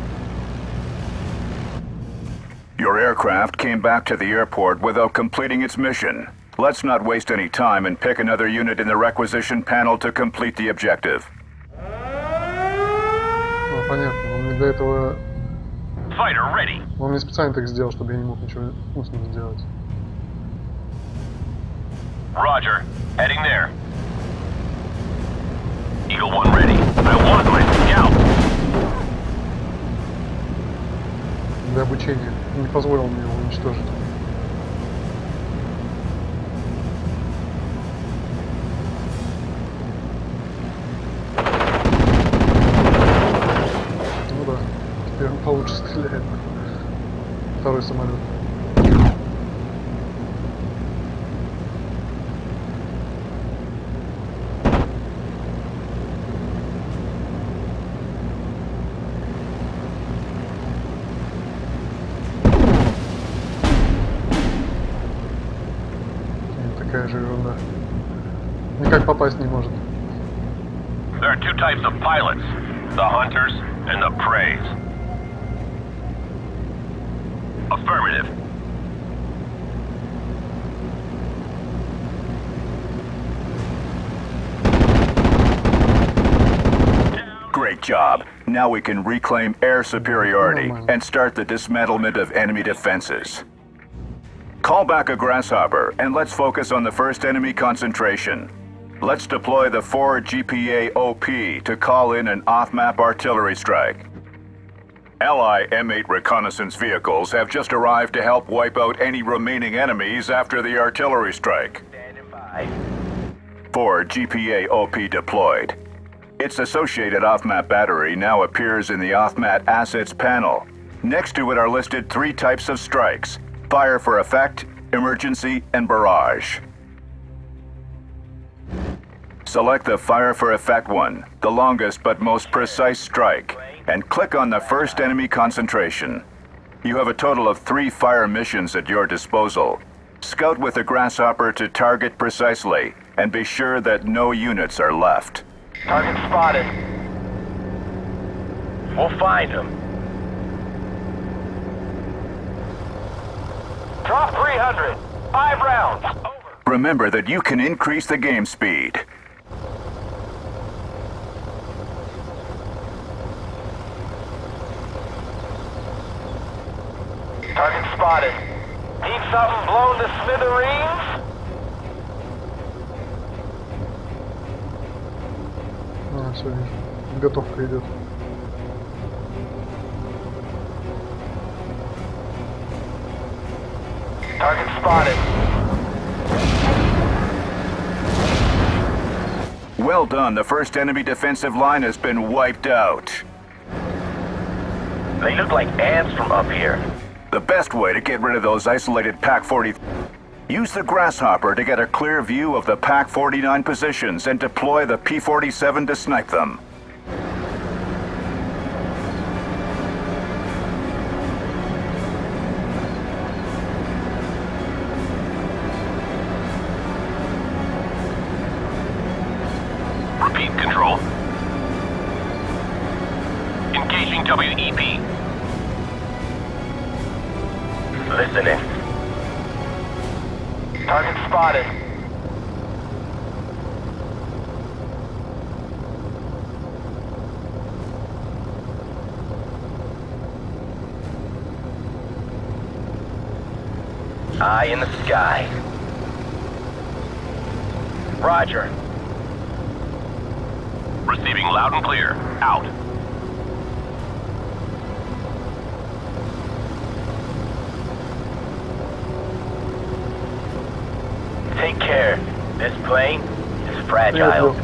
Your aircraft came back to the airport without completing its mission. Let's not waste any time and pick another unit in the requisition panel to complete the objective. Ну, понятно, он мне до этого... Fighter ready. Он мне специально так сделал, чтобы я не мог ничего с ним сделать. Roger. Heading there. Eagle 1 ready. I want my scout. Для обучения. Не позволил мне его уничтожить. Ну да, теперь он получше стреляет. Второй самолет. Такая же ерунда. Никак попасть не может. There are two types of pilots, the hunters and the preys. Affirmative. Great job. Now we can reclaim air superiority and start the dismantlement of enemy defenses. Call back a grasshopper and let's focus on the first enemy concentration. Let's deploy the 4 GPA OP to call in an off-map artillery strike. Ally M8 reconnaissance vehicles have just arrived to help wipe out any remaining enemies after the artillery strike. Standing by. 4 GPA OP deployed. Its associated off-map battery now appears in the off-map assets panel. Next to it are listed 3 types of strikes: fire for effect, emergency, and barrage. Select the fire for effect one, the longest but most precise strike, and click on the first enemy concentration. You have a total of 3 fire missions at your disposal. Scout with the grasshopper to target precisely, and be sure that no units are left. Target spotted. We'll find him. Drop 300. 5 rounds. Over. Remember that you can increase the game speed. Target spotted. Need something blown to smithereens? Все вижу. Готовка идет. Target spotted. Well done, the first enemy defensive line has been wiped out. They look like ants from up here. The best way to get rid of those isolated Pack 40... Use the grasshopper to get a clear view of the Pack 49 positions and deploy the P-47 to snipe them. Repeat, Control. Engaging WEP. Listening. Target spotted. Eye in the sky. Roger. Receiving loud and clear. Out. Take care. This plane is Я fragile. убил.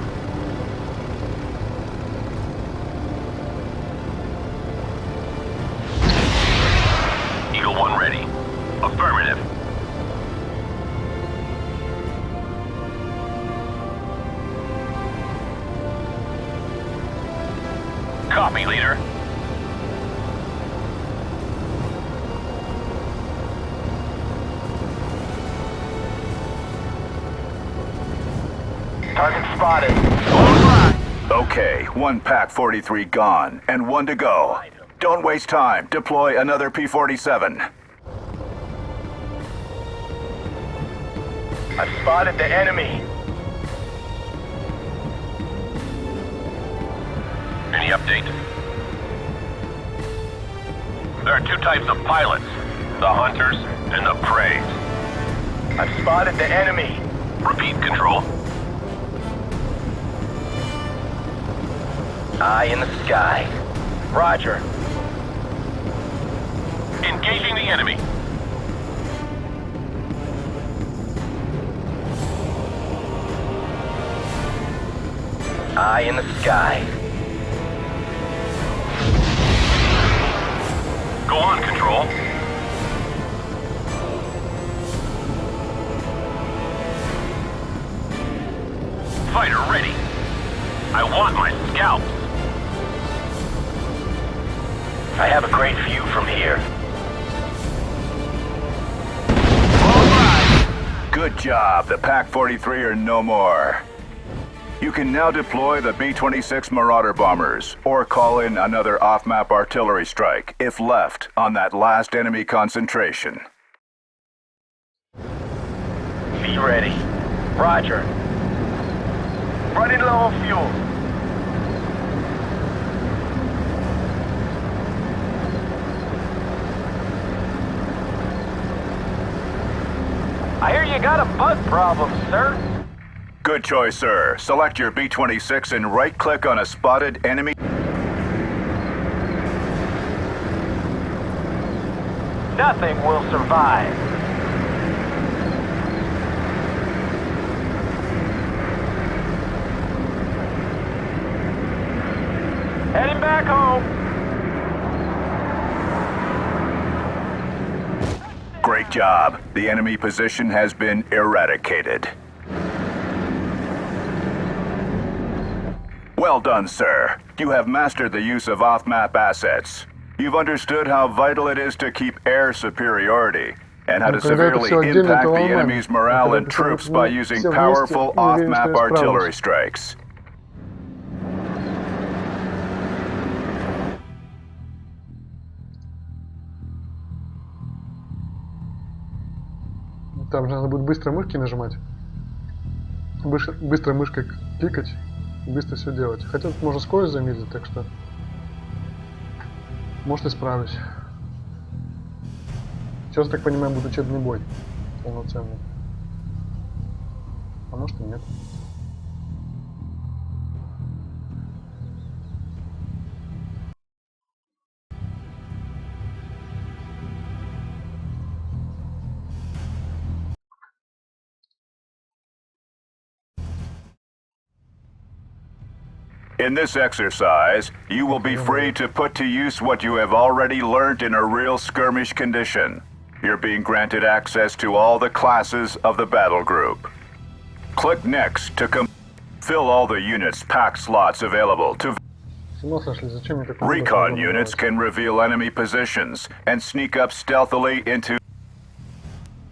Eagle 1 ready. Affirmative. Copy, leader. Target spotted. Okay, 1 Pack 43 gone, and 1 to go. Don't waste time. Deploy another P-47. I've spotted the enemy. Any update? There are 2 types of pilots, the hunters and the prey. I've spotted the enemy. Repeat, Control. Eye in the sky. Roger. Engaging the enemy. Eye in the sky. Go on, Control. Fighter ready. I want my scalps. I have a great view from here. Good job. The Pack 43 are no more. You can now deploy the B-26 Marauder bombers, or call in another off-map artillery strike, if left, on that last enemy concentration. Be ready. Roger. Running low on fuel. I hear you got a bug problem, sir. Good choice, sir. Select your B-26 and right-click on a spotted enemy. Nothing will survive. Heading back home. Great job. The enemy position has been eradicated. Well done, sir. You have mastered the use of off-map assets. You've understood how vital it is to keep air superiority, and how to severely impact the enemy's morale and troops by using powerful off-map artillery strikes. Там же надо будет быстро мышки нажимать. Быстро мышкой кликать. И быстро все делать. Хотя тут можно скорость замедлить, так что... Может, исправлюсь. Сейчас, так понимаю, будет учебный бой. Полноценный. А может и нет. In this exercise, you will be free to put to use what you have already learned in a real skirmish condition. You're being granted access to all the classes of the battle group. Click Next to fill all the units' pack slots available to... Recon units can reveal enemy positions and sneak up stealthily into...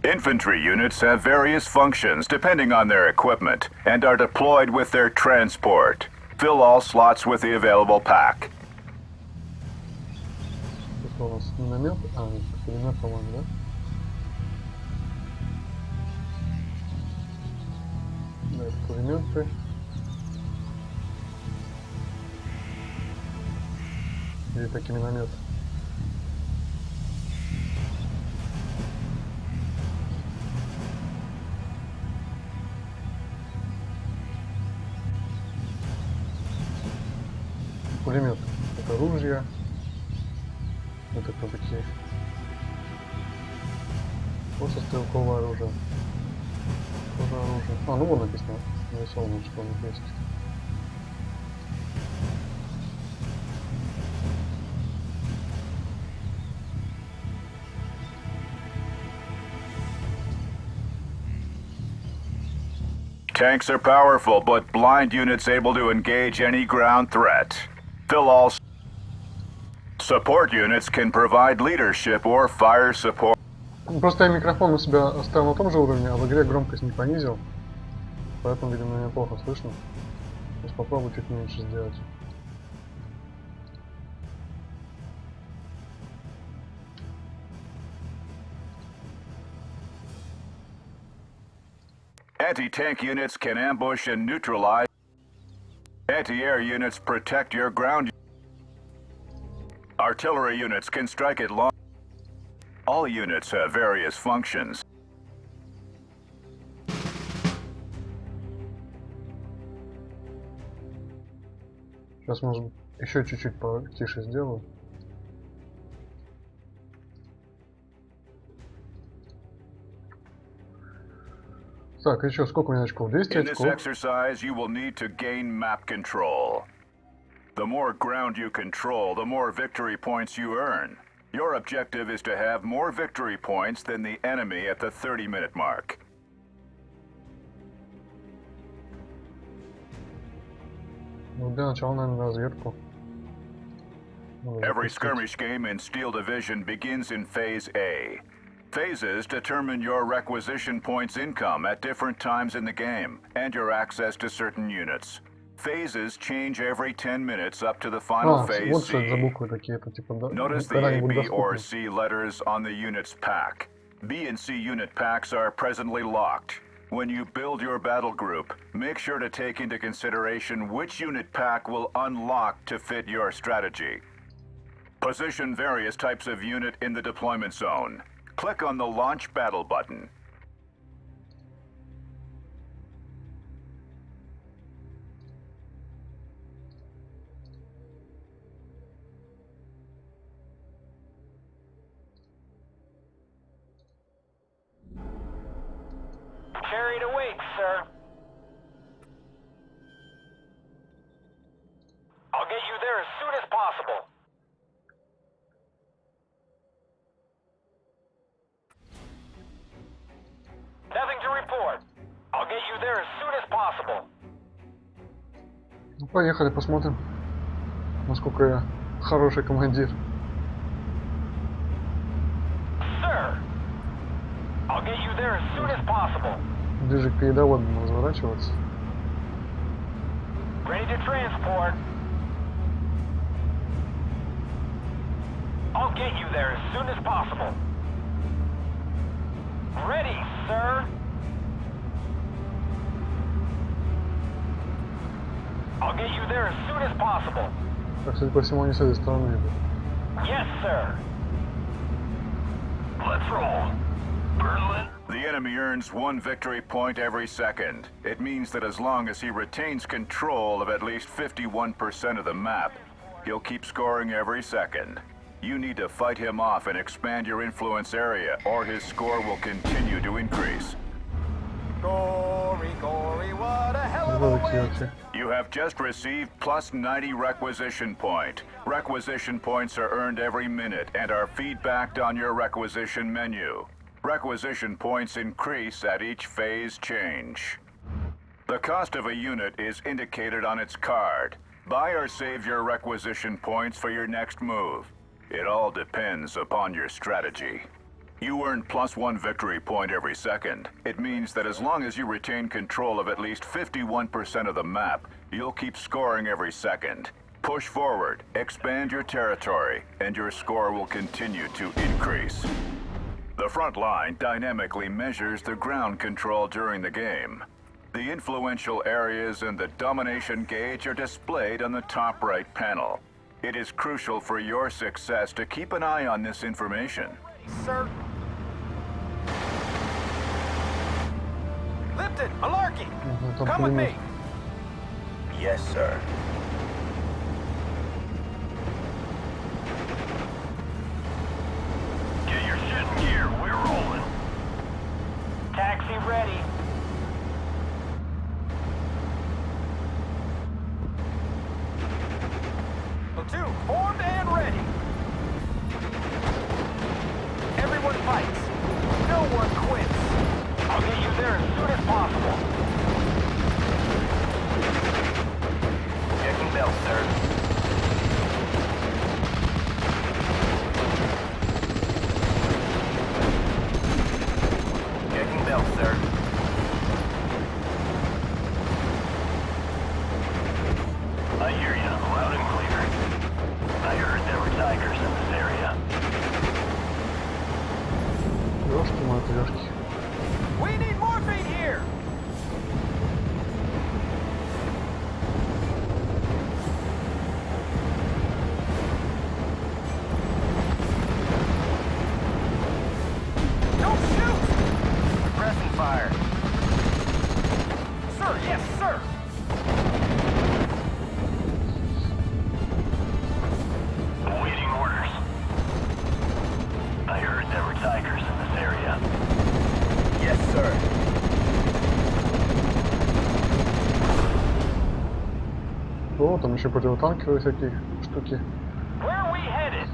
Infantry units have various functions depending on their equipment and are deployed with their transport. Fill all slots with the available pack. Это у нас миномет, нет, пулемет, по-моему, да? Да, это пулеметы. Или таки миномет. Пулемет. Это ружья. Это кто такие? Просто стрелковое оружие. Тоже оружие. А, ну вот написано. Нарисовано, что у них есть. Tanks are powerful, but blind units able to engage any ground threat. Fill all... Support units can provide leadership or fire support. Просто я микрофон у себя оставил на том же уровне, а в игре громкость не понизил. Поэтому, видимо, меня плохо слышно. Сейчас попробую чуть меньше сделать. Anti-tank units can ambush and neutralize. Anti-air units protect your ground. Artillery units can strike at long. All units have various functions. Сейчас, может, еще чуть-чуть потише сделаю. Так, еще сколько у меня очков? 200 In this очков. exercise, you will need to gain map control. The more ground you control, the more victory points you earn. Your objective is to have more victory points than the enemy at the 30-minute mark. Ну, для начала, наверное, разведку. Every skirmish game in Steel Division begins in Phase A. Phases determine your requisition points income at different times in the game, and your access to certain units. Phases change every 10 minutes up to the final phase вот C. что это за буквы такие, это типа, Notice the A, B, or C letters on the unit's pack. B and C unit packs are presently locked. When you build your battle group, make sure to take into consideration which unit pack will unlock to fit your strategy. Position various types of unit in the deployment zone. Click on the Launch Battle button. Chariot awaits, sir. I'll get you there as soon as possible. there as soon as possible. Ну, поехали, посмотрим, насколько я хороший командир. Sir, I'll get you there as soon as possible. Ближе к передовому разворачиваться. Ready to transport. I'll get you there as soon as possible. Ready, sir. I'll get you there as soon as possible. Так, судя по всему, они с этой стороны идут. Yes, sir. Let's roll. Berlin. The enemy earns 1 victory point every second. It means that as long as he retains control of at least 51% of the map, he'll keep scoring every second. You need to fight him off and expand your influence area, or his score will continue to increase. Gory, gory, what a hell of a way. You have just received plus 90 requisition point. Requisition points are earned every minute and are feedbacked on your requisition menu. Requisition points increase at each phase change. The cost of a unit is indicated on its card. Buy or save your requisition points for your next move. It all depends upon your strategy. You earn plus 1 victory point every second. It means that as long as you retain control of at least 51% of the map, you'll keep scoring every second. Push forward, expand your territory, and your score will continue to increase. The front line dynamically measures the ground control during the game. The influential areas and the domination gauge are displayed on the top right panel. It is crucial for your success to keep an eye on this information. Sir. Lipton, Malarkey, come with me. Yes, sir. Get your shit in gear. We're rolling. Taxi ready. Platoon formed and ready. Everyone fights. No one quits. I'll get you there as soon as possible. Checking belt, sir. Checking belt, sir. I hear you, loud and clear. I heard there were tigers in this area. Ёшки-матрешки. We need morphine here. Don't shoot! Pressing fire. Sir, yes, sir. Awaiting orders. I heard there were tigers in this area. Yes, sir. О, там еще противотанковые всякие штуки. Where are we headed?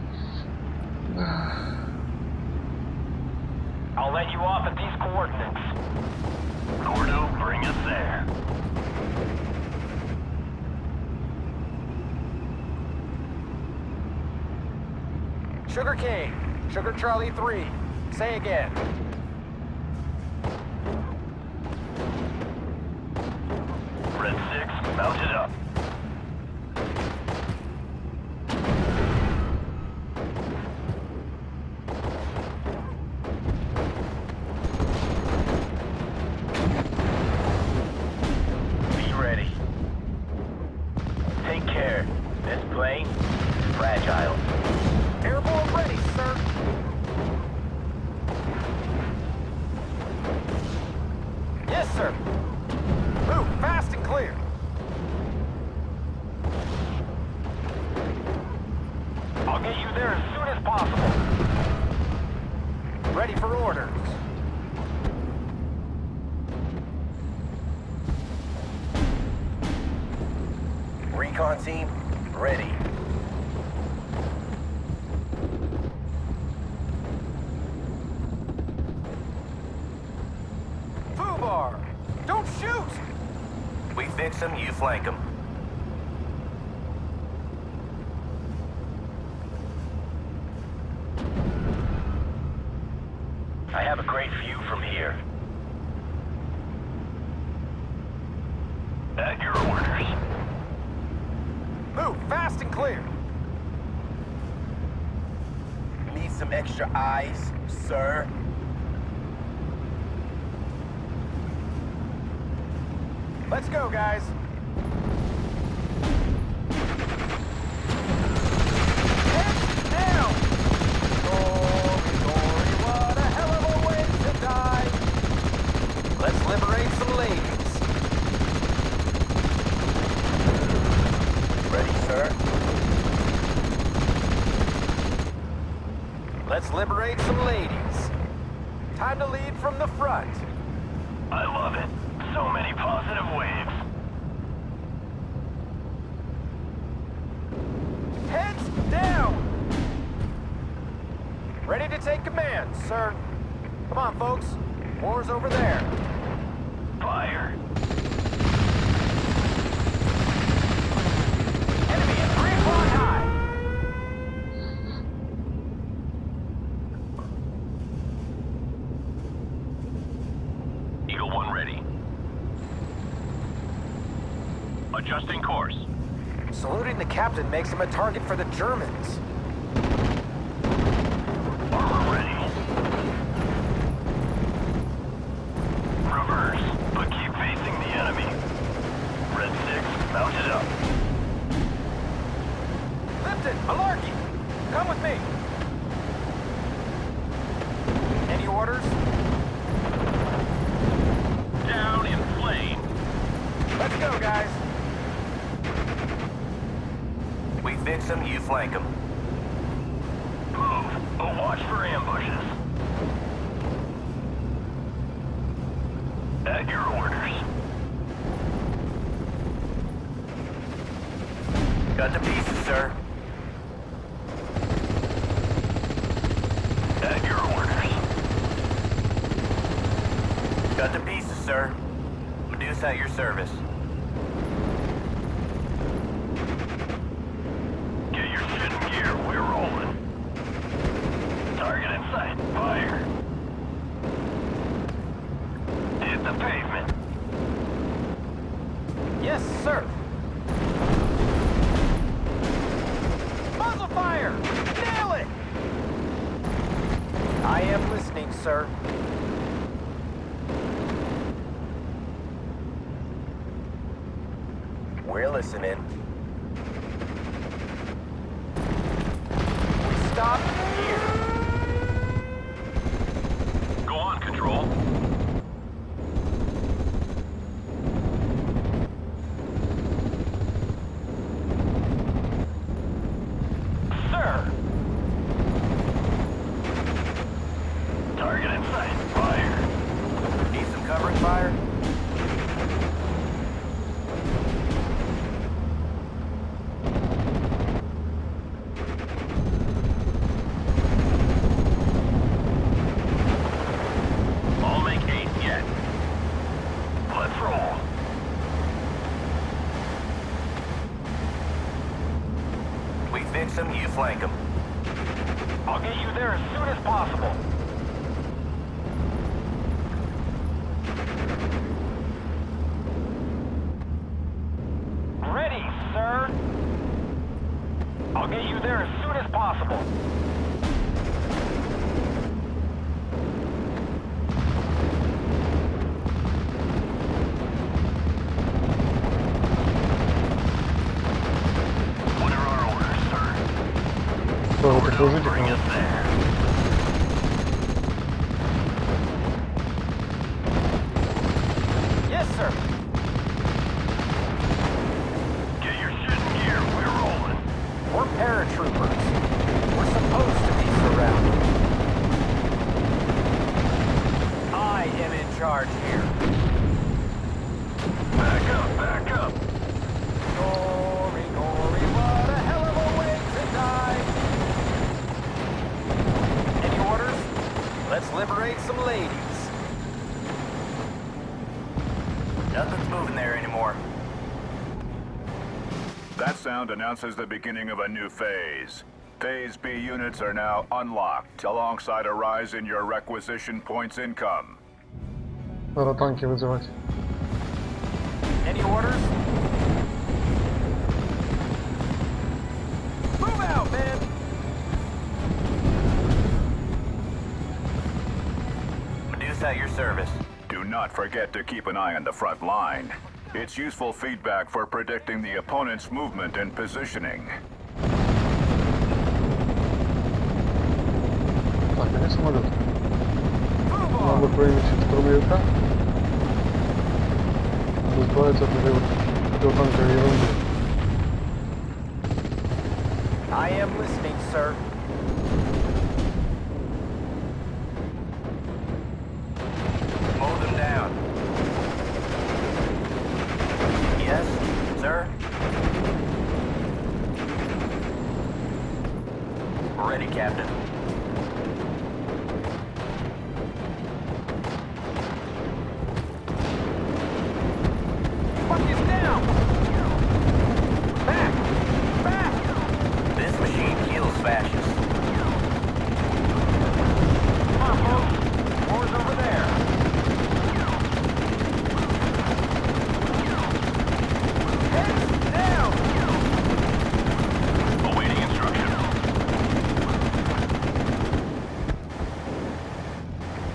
I'll let you off at these coordinates. Gordo, bring us there. Sugar Cane, Sugar Charlie 3. Say again. Red 6, mounted up. Be ready. Take care. This plane is fragile. Airborne ready, sir. Yes, sir. Move fast and clear. I'll get you there as soon as possible. Ready for orders. Recon team, ready. Fubar, don't shoot! fix them, you flank them. I have a great view from here. At your orders. Move fast and clear. Need some extra eyes, sir? Let's go, guys. Heads down. Glory, glory, what a hell of a way to die. Let's liberate some ladies. Ready, sir? Let's liberate some ladies. Time to lead from the front. I love it. So many positive waves. Heads down! Ready to take command, sir. Come on, folks. War's over there. Fire. Enemy at 3 o'clock high. Eagle 1 ready. Adjusting course. Saluting the captain makes him a target for the Germans. Armor ready. Reverse, but keep facing the enemy. Red 6, mounted up. Lipton, Alarky, come with me. Any orders? Down in flame. Let's go, guys. We fix them, you flank them. Move, but watch for ambushes. At your orders. Got the pieces, sir. At your orders. Got the pieces, sir. Medusa at your service. Get your shit in gear, we're rolling. Target in sight, fire. Hit the pavement. Yes, sir. Muzzle fire! Nail it! I am listening, sir. We're listening. We stop here. Go on, Control. Sir! Target in sight, fire. Need some covering fire? I'll make 8 yet. Let's roll. We fix them, you flank them. I'll get you there as soon as possible. Ready, sir. I'll get you there as soon as possible. What are our orders, sir? Что, вы покажите Bring к us нам? there. Yes, sir. Get your shit in gear, we're rolling. We're paratroopers. We're supposed to be surrounded. I am in charge here. Back up, back up. Glory, glory, what a hell of a way to die. Any orders? Let's liberate some ladies. Nothing's moving there anymore. That sound announces the beginning of a new phase. Phase B units are now unlocked, alongside a rise in your requisition points income. Надо танки вызывать. Any orders? Move out, man! Medusa at your service. Do not forget to keep an eye on the front line. It's useful feedback for predicting the opponent's movement and positioning. Так, где самолет? Move Нам бы on! проявить штурмовика. Избавиться от этой вот танковой ерунды. I am listening, sir. Mow them down. Yes, sir? Ready, Captain. Fuck is down! Back! Back! This machine kills fascists. Come on, folks. War's over there. Heads down! Awaiting instructions.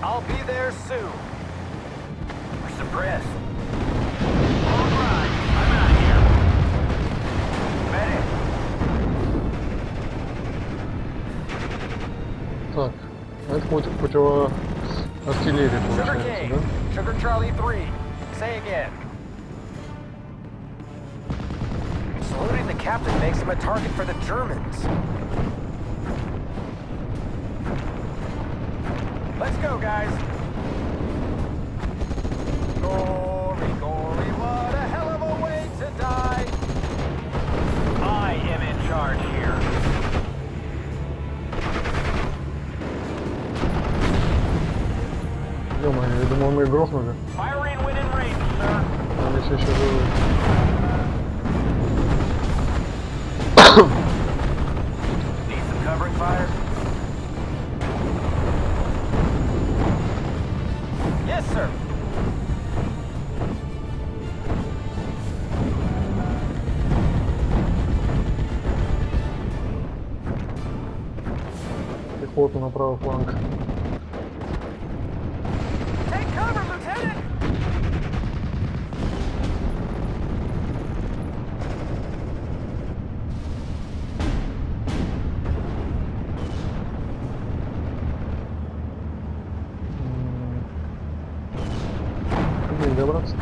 I'll be there soon. We're suppressed. All right, I'm out of here. Medic! Так, это противоартиллерия Sugar получается, King, да? Sugar Charlie 3. Say again. Saluting the captain makes him a target for the Germans. Let's go, guys. Gory, gory, what a hell of a way to die. I am in charge here. Ё-моё, я думал, мы их грохнули. Firing within range, sir. Они все еще живы. Need some covering fire? Yes, sir. Пехоту на правый фланг. Take cover, Lieutenant. Где их добраться?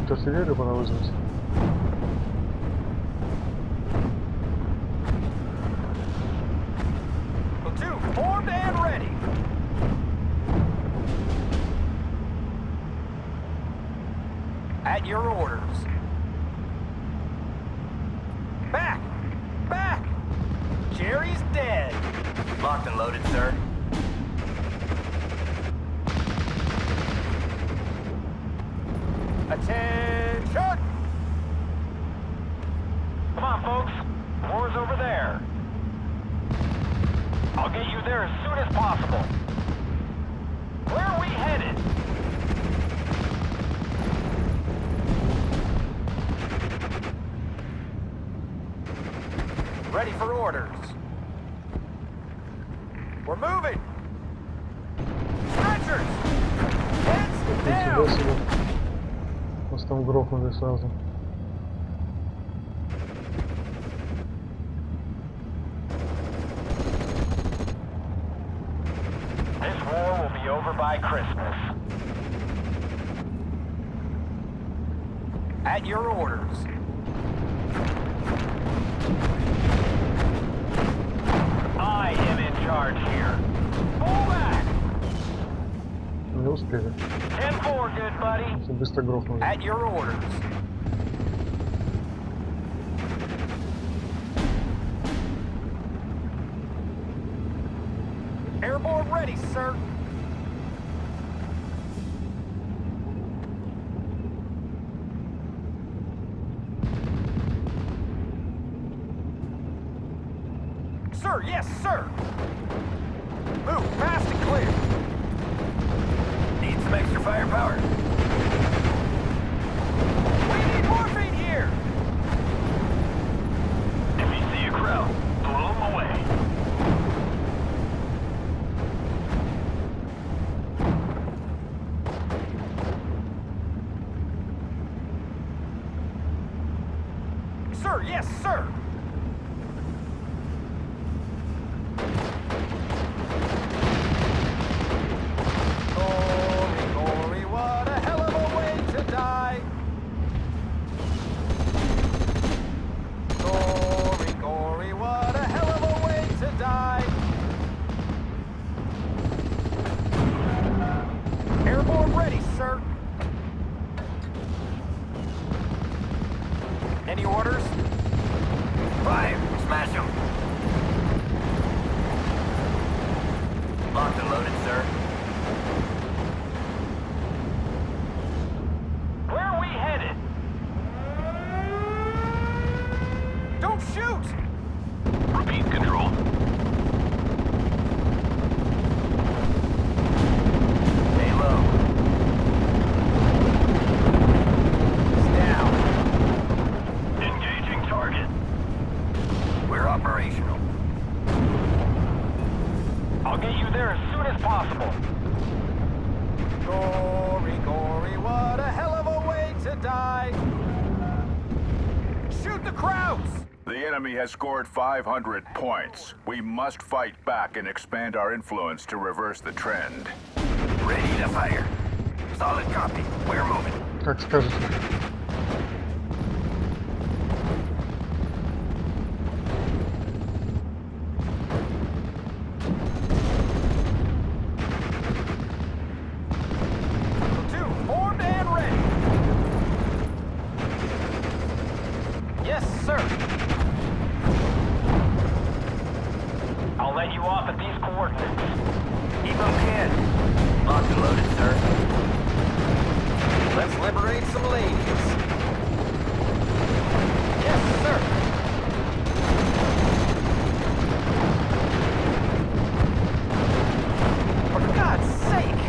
Тут артиллерию пора вызвать. Platoon formed and ready. At your orders. Back! Back! Jerry's dead. Locked and loaded, sir. Attention! Come on, folks. War's over there. I'll get you there as soon as possible. Where are we headed? Ready for orders. We're moving. Stretchers! Heads Нифига down! себе. Нас там грохнули сразу. This war will be over by Christmas. At your orders. I am in charge here. Pull back! Не успели. 10-4, good buddy. Все быстро грохнули. At your orders. Airborne ready, sir. Sir, yes, sir. Move fast and clear. Need some extra firepower? We need morphine here. If you see a crowd, blow them away. Sir, yes, sir. Glory, glory, what a hell of a way to die. Glory, glory, what a hell of a way to die. Airborne ready, sir. Any orders? Fire! Smash them! Locked and loaded, sir. Where are we headed? Don't shoot! Repeat, Control. Stay low. It's down. Engaging target. We're operational. I'll get you there as soon as possible. Gory, gory, what a hell of a way to die. Shoot the crowds! The enemy has scored 500 points. We must fight back and expand our influence to reverse the trend. Ready to fire. Solid copy. We're moving. Как скажете. Platoon formed and ready. Yes, sir. I'll let you off at these coordinates. Keep them pinned. Locked and loaded, sir. Let's liberate some ladies. Yes, sir. For God's sake!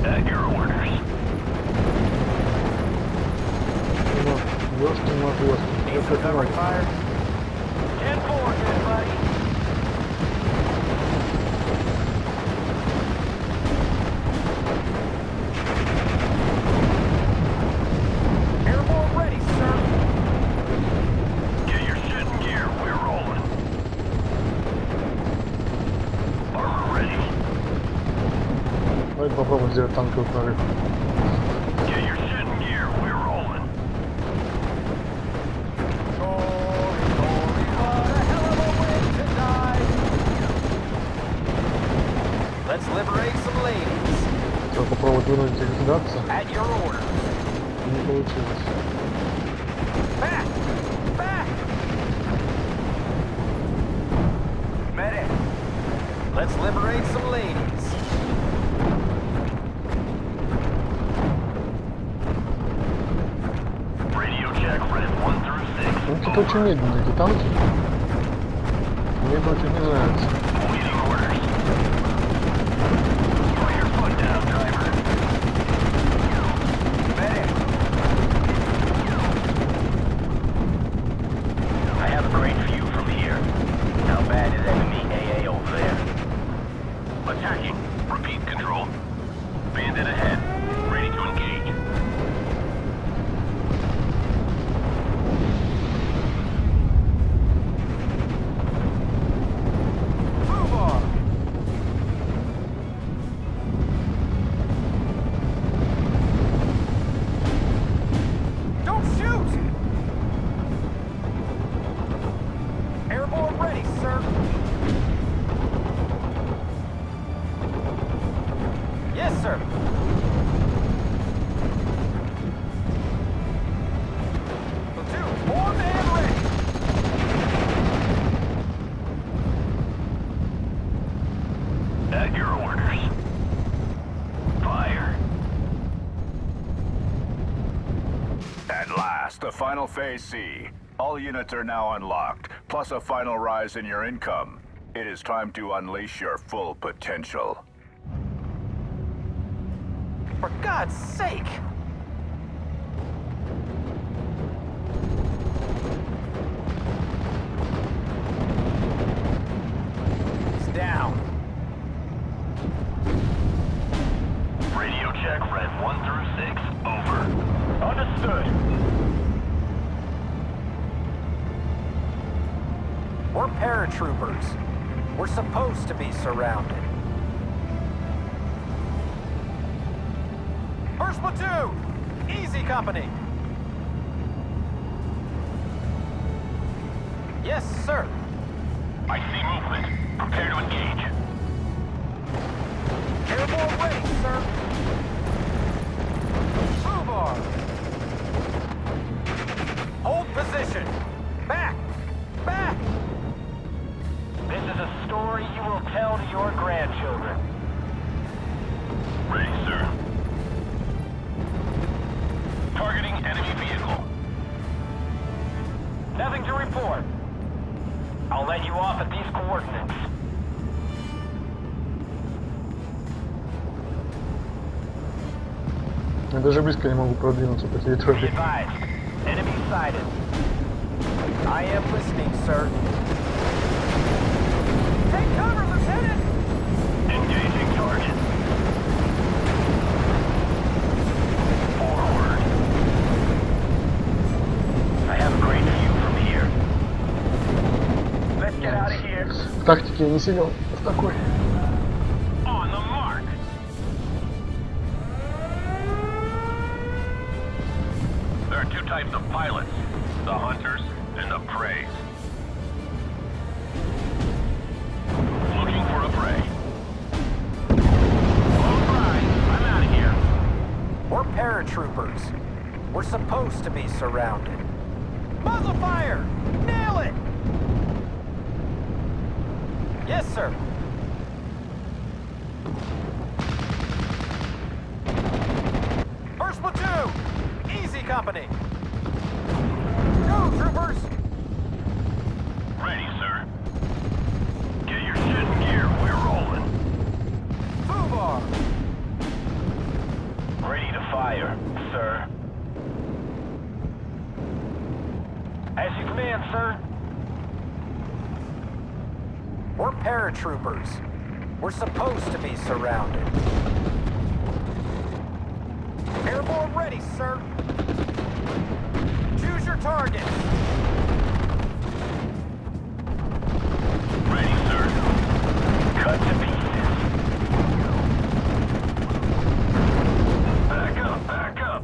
At your orders. Ёшкин матрешкин. Need Это some как covering надо. fire. 10-4, good buddy. Airborne ready, sir. Get your shit in gear. We're rolling. Armor ready. Давайте попробуем сделать танковый прорыв. Get your shit in gear. We're rolling. Glory, glory, what a hell of a way to die. Let's liberate some ladies. Только попробовать вынудить их сдаться. At your orders. Не получилось. Back! Back! Medic! Let's liberate some ladies. Radio check red 1 through 6. Ну, тут очень медленные эти танки. Мне это очень не нравится. Waiting orders. Put your foot down, driver. Medic! I have a great view from here. How bad is enemy AA over there? Attacking. Repeat, Control. Bandit ahead. Ready to engage. Move on. Don't shoot! Airborne ready, sir. Yes, sir. Platoon formed and ready. At your orders. Fire. At last, the final phase C. All units are now unlocked, plus a final rise in your income. It is time to unleash your full potential. For God's sake! He's down. Radio check, red 1 through 6. Over. Understood. We're paratroopers. We're supposed to be surrounded. First platoon! Easy company! Yes, sir. I see movement. Prepare to engage. Airborne ready, sir. Fubar! Hold position. Back! Back! This is a story you will tell to your grandchildren. Ready, sir. Targeting enemy vehicle. Nothing to report. I'll let you off at these coordinates. Я даже близко не могу продвинуться по Be территории. advised. Enemy sighted. I am listening, sir. Take cover, Lieutenant! Engaging target. Forward. I have a great view from here. Let's get out of here. В тактике я не сидел с такой. On the mark. There are two types of pilots, the hunters and the prey. Looking for a prey. All right, I'm out of here. We're paratroopers. We're supposed to be surrounded. Muzzle fire! Nail it! Yes, sir. First platoon! Easy company! Go, troopers! Ready, sir. Get your shit in gear. We're rolling. Fubar! Ready to fire, sir. As you command, sir. We're paratroopers. We're supposed to be surrounded. Airborne ready, sir. Choose your targets. Ready, sir. Cut to pieces. Back up, back up.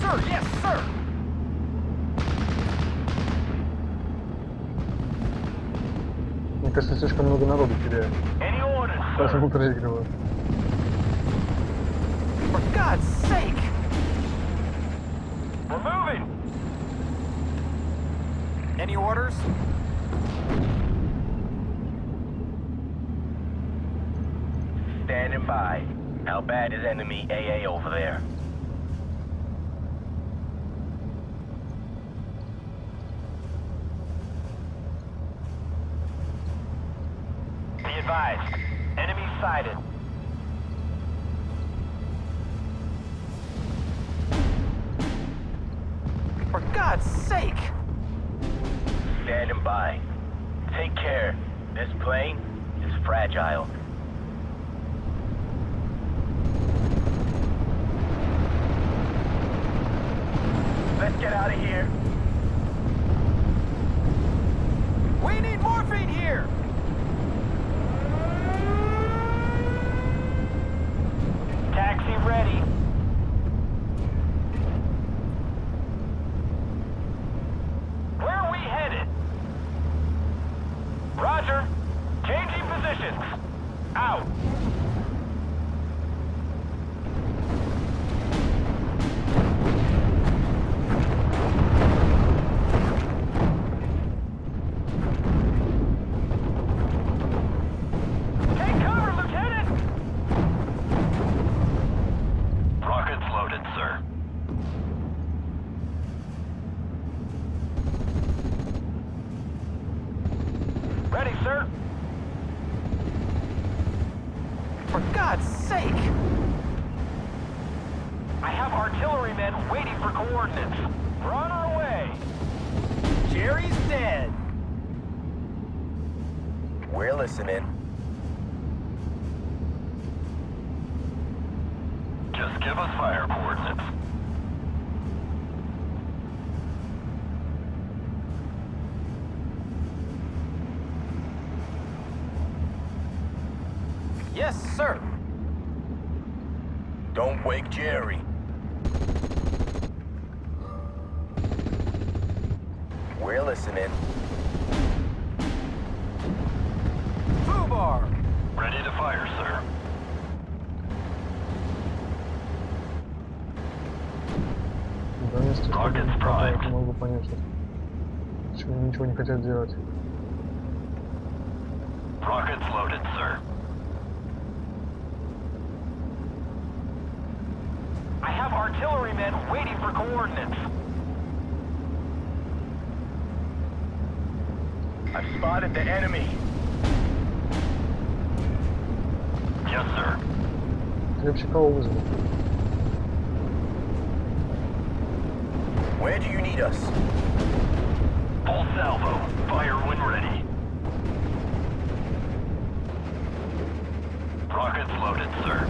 Sir, yes, sir. Мне кажется, слишком много народу теряю. Any orders, sir? Поэтому проигрываю. For God's sake! We're moving. Any orders? Standing by. How bad is enemy AA over there? Be advised. Enemy sighted. For God's sake! Standing by. Take care. This plane is fragile. Let's get out of here. We need morphine here! Taxi ready. Where are we headed? Roger. Changing positions. Out. sir. For God's sake! I have artillerymen waiting for coordinates. We're on our way. Jerry's dead. We're listening. Just give us fire coordinates. Yes, sir. Don't wake Jerry. We're listening. Foobar! Ready to fire, sir. Да, если Rockets что-то primed. я могу понять, что почему ничего не хотят делать. Rockets loaded, sir. I have artillerymen waiting for coordinates. I've spotted the enemy. Yes, sir. Я вообще кого вызвал? Where do you need us? Full salvo. Fire when ready. Rockets loaded, sir.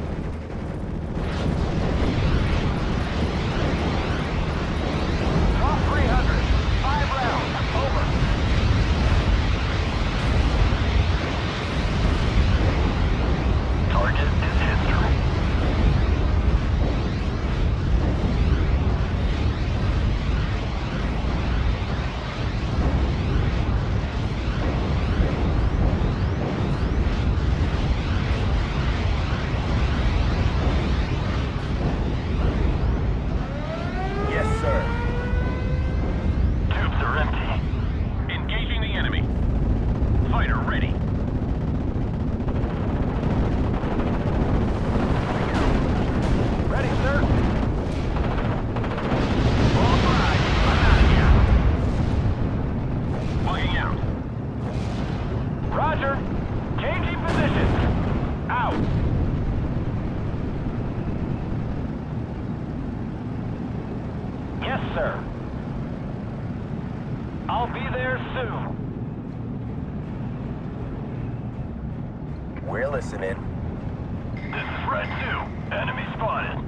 Drop 300. 5 rounds. Over. Target is history. Yes, sir. Tubes are empty. Engaging the enemy. Fighter ready. Ready, sir. All right. I'm out of here. Bugging out. Roger. Changing positions. Out. Yes, sir. I'll be there soon. We're listening. This is Red 2. Enemy spotted.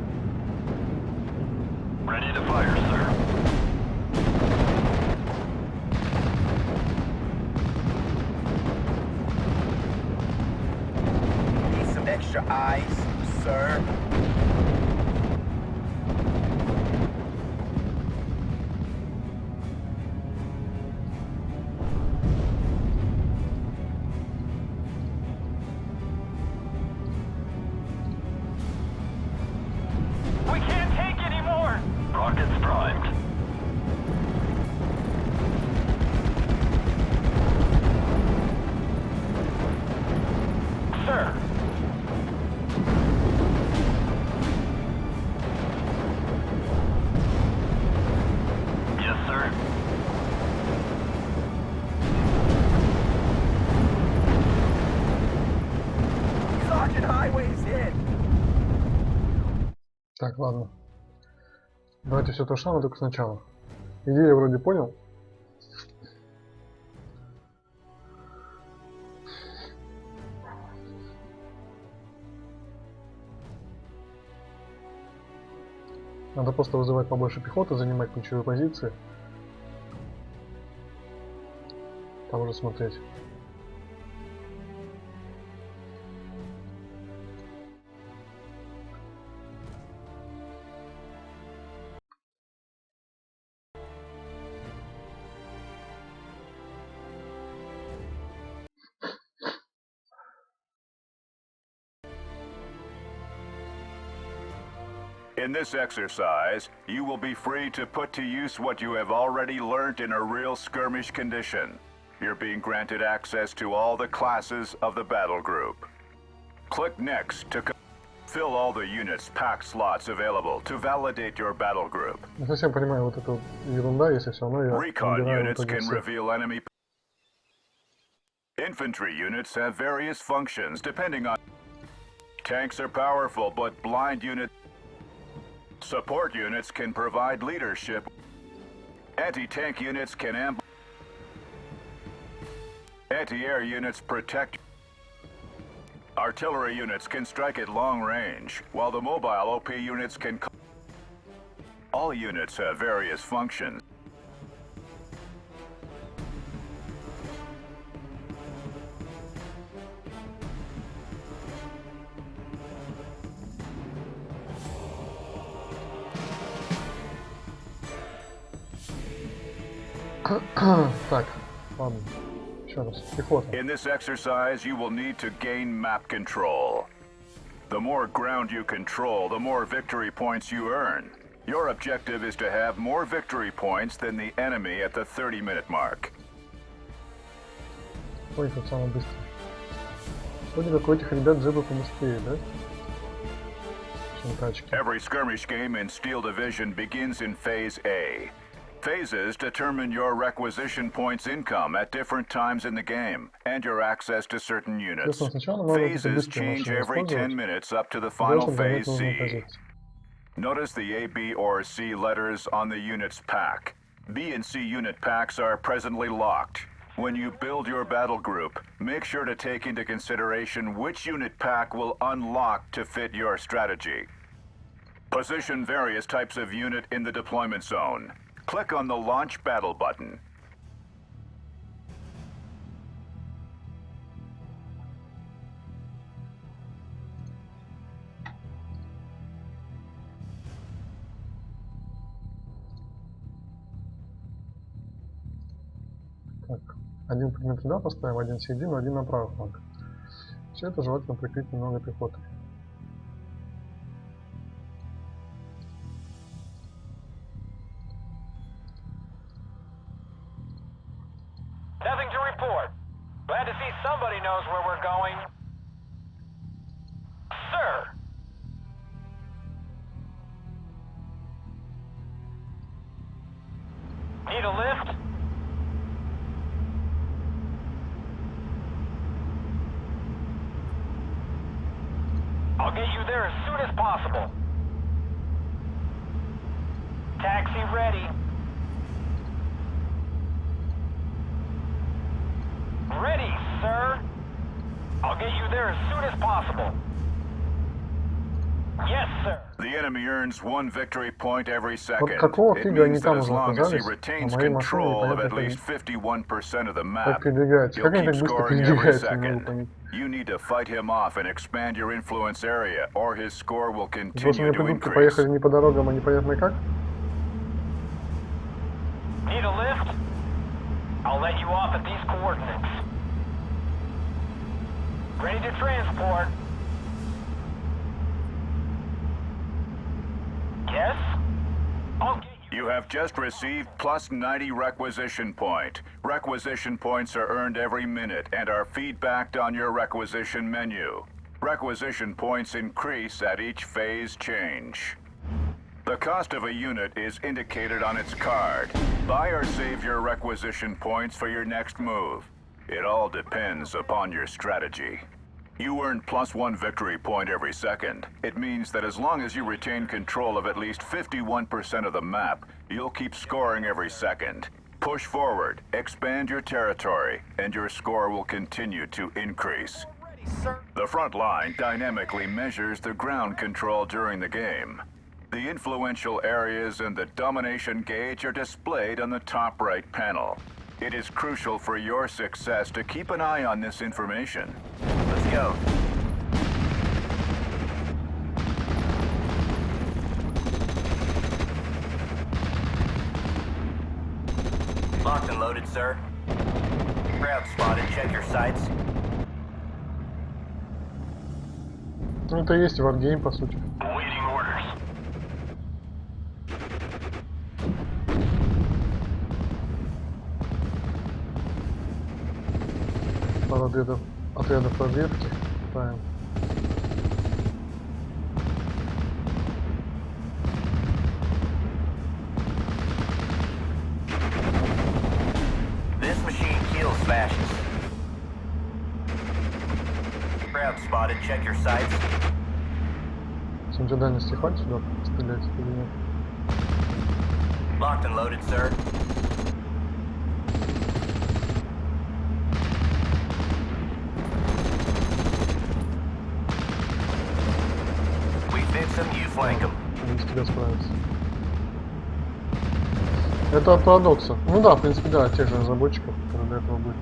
Ready to fire, sir. Need some extra eyes, sir. We can't take any more. Rockets primed. Sir. Yes, sir. Sergeant Highway's hit. Так, ладно. Давайте все то же самое, только сначала. Идею я вроде понял. Надо просто вызывать побольше пехоты, занимать ключевые позиции. Там уже смотреть. In this exercise, you will be free to put to use what you have already learned in a real skirmish condition. You're being granted access to all the classes of the battle group. Click Next to fill all the units' pack slots available to validate your battle group. Не совсем понимаю вот эту ерунда, если все равно я Recon набираю в units итоге can всех. reveal enemy Infantry units have various functions depending on... Tanks are powerful, but blind units... Support units can provide leadership. Anti-tank units can ambush. Anti-air units protect. Artillery units can strike at long range, while the mobile OP units can... All units have various functions. Так, ладно. Еще раз. Пехота. In this exercise, you will need to gain map control. The more ground you control, the more victory points you earn. Your objective is to have more victory points than the enemy at the 30-minute mark. Ой, тут самый быстрый. Вроде как у этих ребят джебы побыстрее, да? Чем тачки. Every skirmish game in Steel Division begins in Phase A. Phases determine your requisition points income at different times in the game, and your access to certain units. Phases change every 10 minutes up to the final Phase C. Notice the A, B, or C letters on the unit's pack. B and C unit packs are presently locked. When you build your battle group, make sure to take into consideration which unit pack will unlock to fit your strategy. Position various types of unit in the deployment zone. Click on the Launch Battle button. Так, один предмет туда поставим, один в середину, один на правый фланг. Все это желательно прикрыть немного пехоты. Nothing to report. Glad to see somebody knows where we're going. Sir! Need a lift? I'll get you there as soon as possible. Taxi ready. Ready, sir. I'll get you there as soon as possible. Yes, sir. The enemy earns one victory point every second. какого It фига они means там that as уже long as he оказались, retains а моей машине control of непонятно at как- least 51% of the Как map, передвигается? he'll Как они keep так быстро scoring every передвигаются, не могу second. понять. You need to fight him off and expand your influence area, or his score will Потому что continue мне to придурки increase. поехали не по дорогам, а непонятно как. Need a lift? I'll let you off at these coordinates. Ready to transport. Yes? I'll get you. You have just received plus 90 requisition point. Requisition points are earned every minute and are feedbacked on your requisition menu. Requisition points increase at each phase change. The cost of a unit is indicated on its card. Buy or save your requisition points for your next move. It all depends upon your strategy. You earn plus one victory point every second. It means that as long as you retain control of at least 51% of the map, you'll keep scoring every second. Push forward, expand your territory, and your score will continue to increase. Ready, sir. The front line dynamically measures the ground control during the game. The influential areas and the domination gauge are displayed on the top right panel. It is crucial for your success to keep an eye on this information. Let's go. Locked and loaded, sir. Crowd spotted. Check your sights. Ну это и есть варгейм, по сути. Awaiting orders. Пара отрядов разведки. Ставим. This machine kills fascists. Crowd spotted. Check your sights. С у тебя дальности хватит сюда стрелять или нет? Locked and loaded, sir. We fix them, you flank them. Они с тебя справятся. Это от парадокса. Ну да, в принципе, да, от тех же разработчиков, которые до этого были.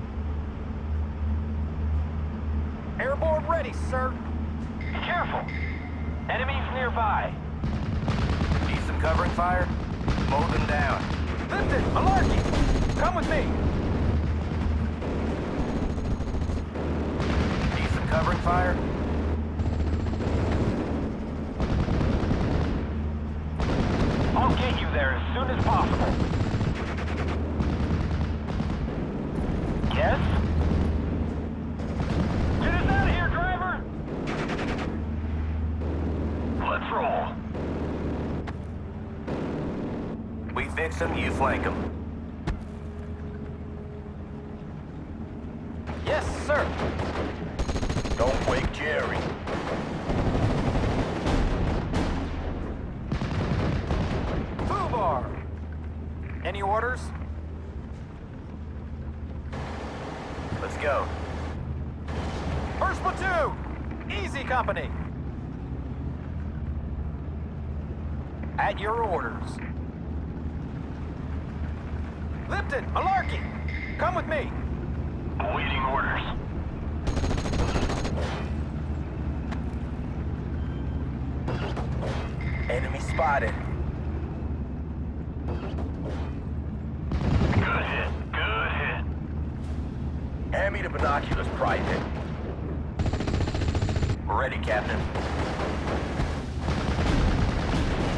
Airborne ready, sir. Careful! Enemies nearby. Need some covering fire? Mow them down. Lifted, malarkey. Come with me. Need some covering fire? I'll get you there as soon as possible. Yes? Get us out of here, driver! Let's roll. We fix them, you flank them. Yes, sir. Don't wake Jerry. Foobar. Any orders? Let's go. First platoon. Easy company. At your orders. Lipton, malarkey. Come with me. Awaiting orders. Enemy spotted. Good hit. Good hit. Hand me the binoculars, Private. Ready, Captain.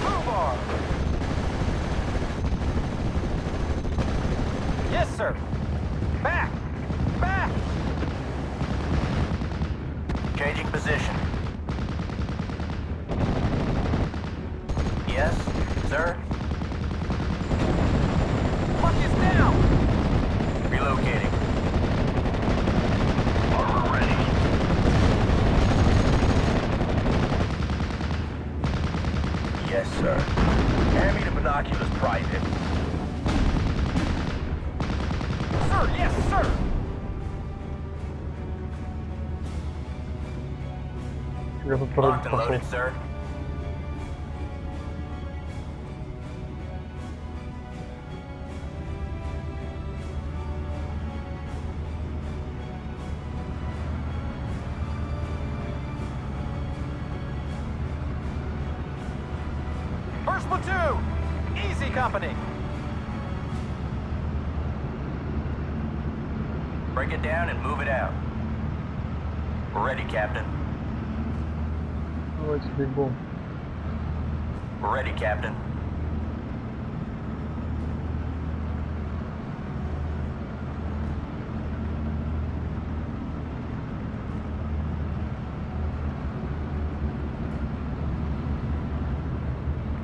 Foobar. Yes, sir. Back. Back. Changing position. Yes, sir. Fuck is down. Relocating. Armor ready. Yes, sir. Hand me the binoculars, Private. Sir, yes, sir. Я тут Locked and пошел. loaded, sir. First platoon. Easy company. Break it down and move it out. Ready, Captain. Давайте бегом. Ready, Captain.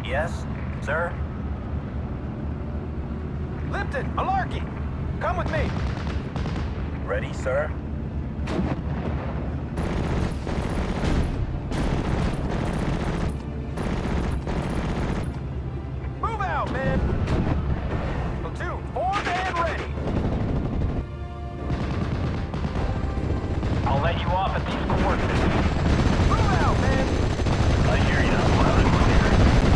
Yes, sir. Lipton, malarkey. Come with me. Ready, sir. Move out, man. Platoon, formed and ready. I'll let you off at these coordinates. Move out, man. I hear you. Loud and clear.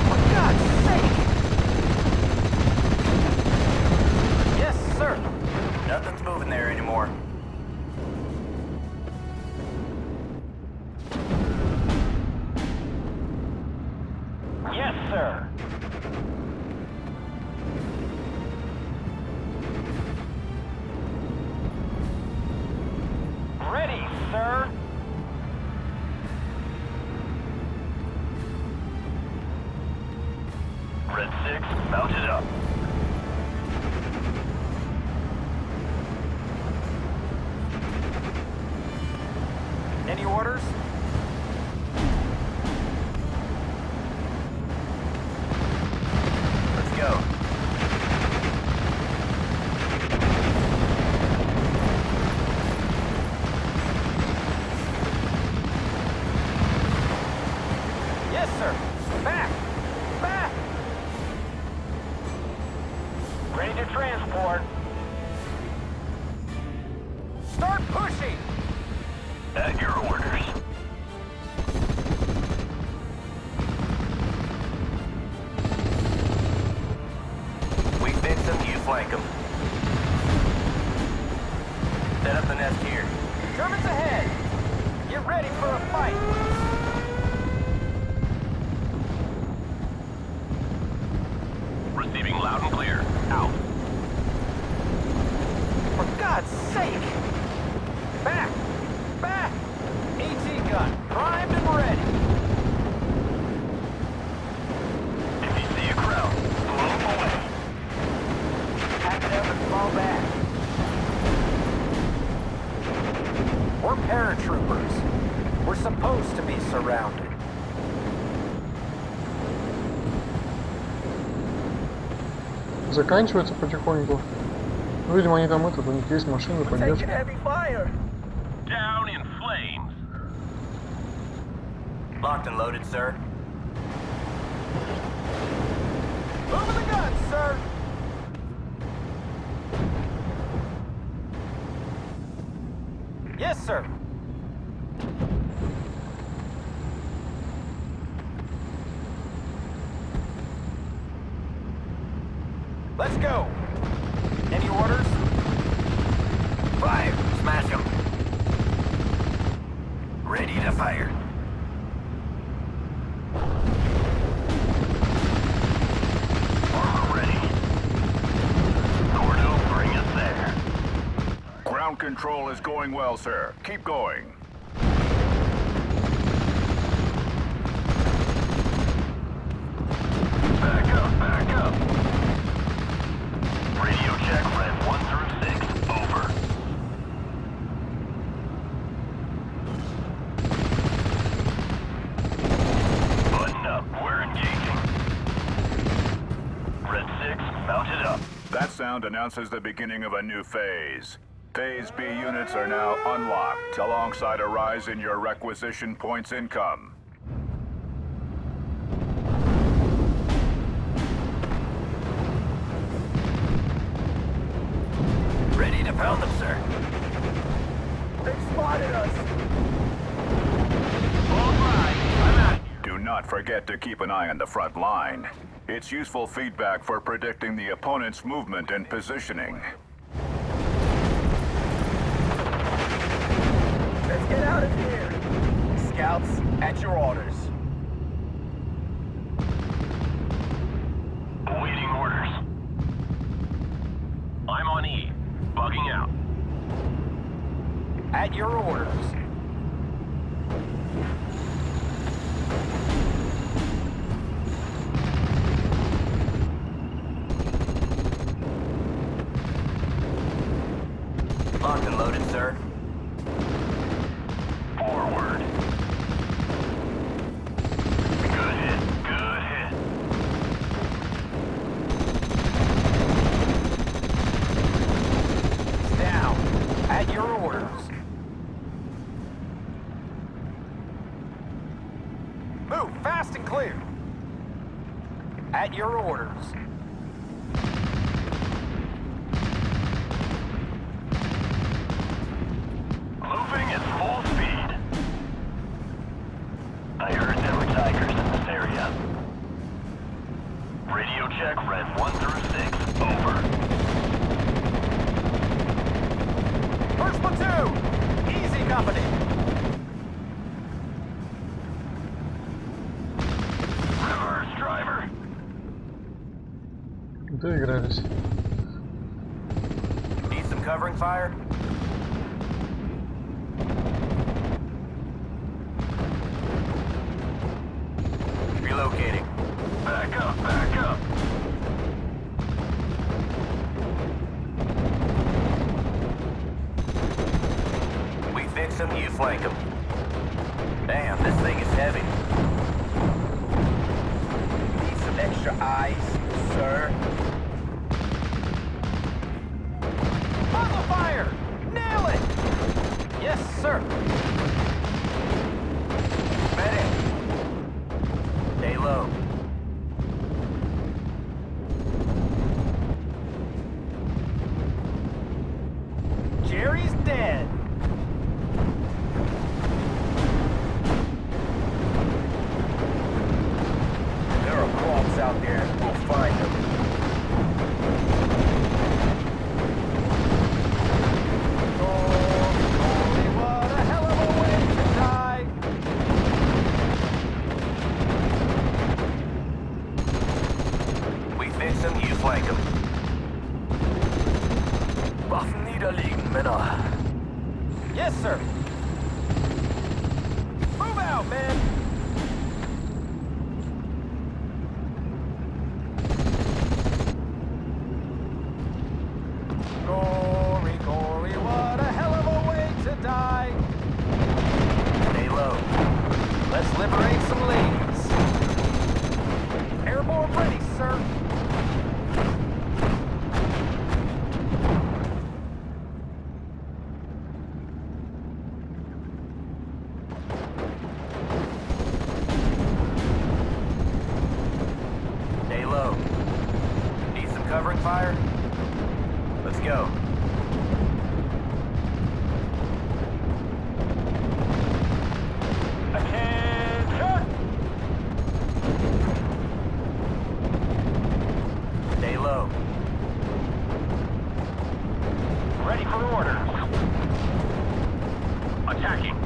For God's sake. Yes, sir. Nothing's moving there anymore. Yes, sir. Ready, sir. Red 6, mounted up. Any orders? Let's go. Start pushing! At your orders. We fix them, you flank them. Set up the nest here. Germans ahead! Get ready for a fight! Receiving loud and clear. Out. For God's sake! Back! Back! AT gun, primed and ready! If you see a crowd, blow them away. Pack it up and fall back. We're paratroopers. We're supposed to be surrounded. Заканчивается потихоньку. Ну, видимо, они там у них есть машины, поддержка. heavy fire! Down in flames. Locked and loaded, sir. Over the gun, sir! Yes, sir. Let's go. Any orders? Fire! Smash them. Ready to fire. Armor ready. Gordo, bring us there. Ground control is going well, sir. Keep going. Back up, back up. Radio check, red 1 through 6. Over. Button up, we're engaging. Red 6, mounted up. That sound announces the beginning of a new phase. Phase B units are now unlocked, alongside a rise in your requisition points income. Ready to pound them, sir. They spotted us. All right, I'm out. Do not forget to keep an eye on the front line. It's useful feedback for predicting the opponent's movement and positioning. Let's get out of here. Scouts, at your orders. Awaiting orders. I'm on E. Bugging out. At your orders. Locked and loaded, sir. Forward. Good hit. Good hit. Down. At your orders. Move fast and clear. At your orders. Moving at full speed. I heard there were tigers in this area. Radio check, red 1 through 6. Over. First platoon! Easy company! Reverse driver. Доигрались. Need some covering fire? Relocating. Back up, back up. We fix them, you flank them. Damn, this thing is heavy. Need some extra eyes, sir. Muzzle fire! Nail it! Yes, sir. Medic! Stay low. Jerry's dead. Yes, sir. Move out, man. Gory, gory, what a hell of a way to die. Stay low. Let's liberate some ladies. Airborne ready, sir. Stay low. Need some covering fire? Let's go. Attention! Stay low. Ready for orders. Attacking.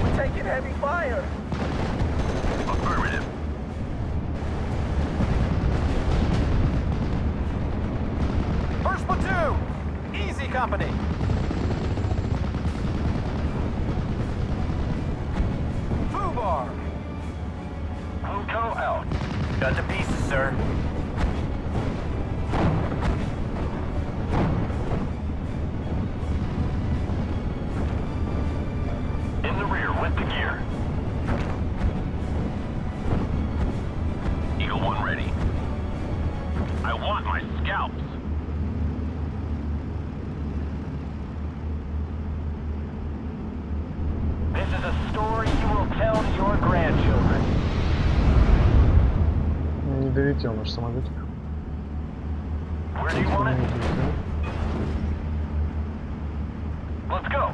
We're taking heavy fire. Affirmative. First platoon, easy company. Foobar. Wilco out. Got the pieces, sir. In the rear with the gear. Eagle 1 ready. I want my scalps. This is a story you will tell to your grandchildren. Не долетел наш самолетик. Where do you want Не it? долетел. Let's go.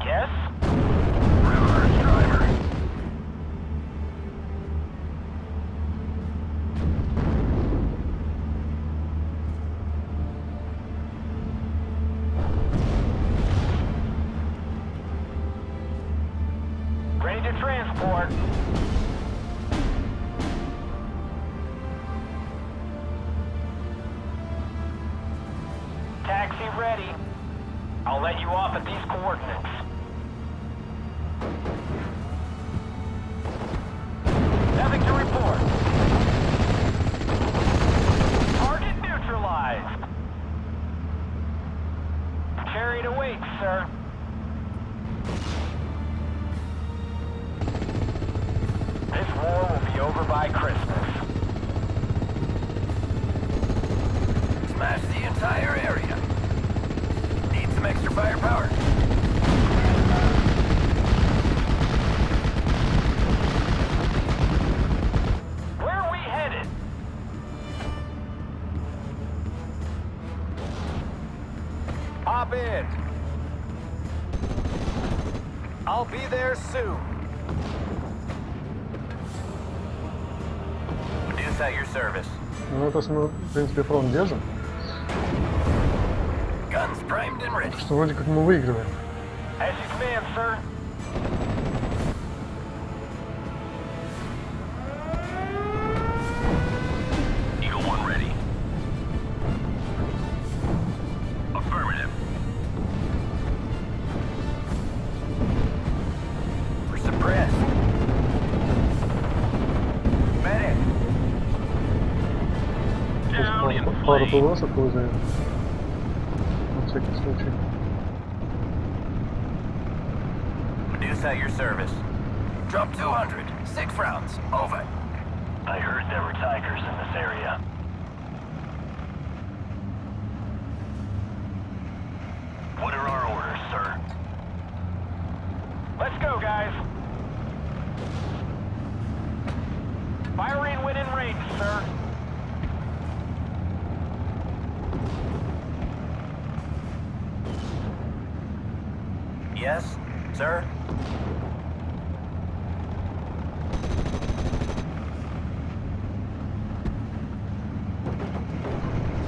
Yes? Reverse driver. Ready to transport. Taxi ready. I'll let you off at these coordinates. Nothing to report. Target neutralized. Carried away, sir. This war will be over by Christmas. Smash the entire area. Need some extra firepower? Where are we headed? Hop in. I'll be there soon. Reduce at your service. Ну это мы, в принципе, фронт держим. Guns primed and ready. Что вроде как мы выигрываем. As you command, sir. Eagle 1 ready. Affirmative. We're suppressed. Medic. Down in Пару plane. ПВСов вызовем. На всякий случай. Reduce at your service. Drop 200. 6 rounds. Over. I heard there were tigers in this area. What are our orders, sir? Let's go, guys. Firing within range, sir. Yes, sir?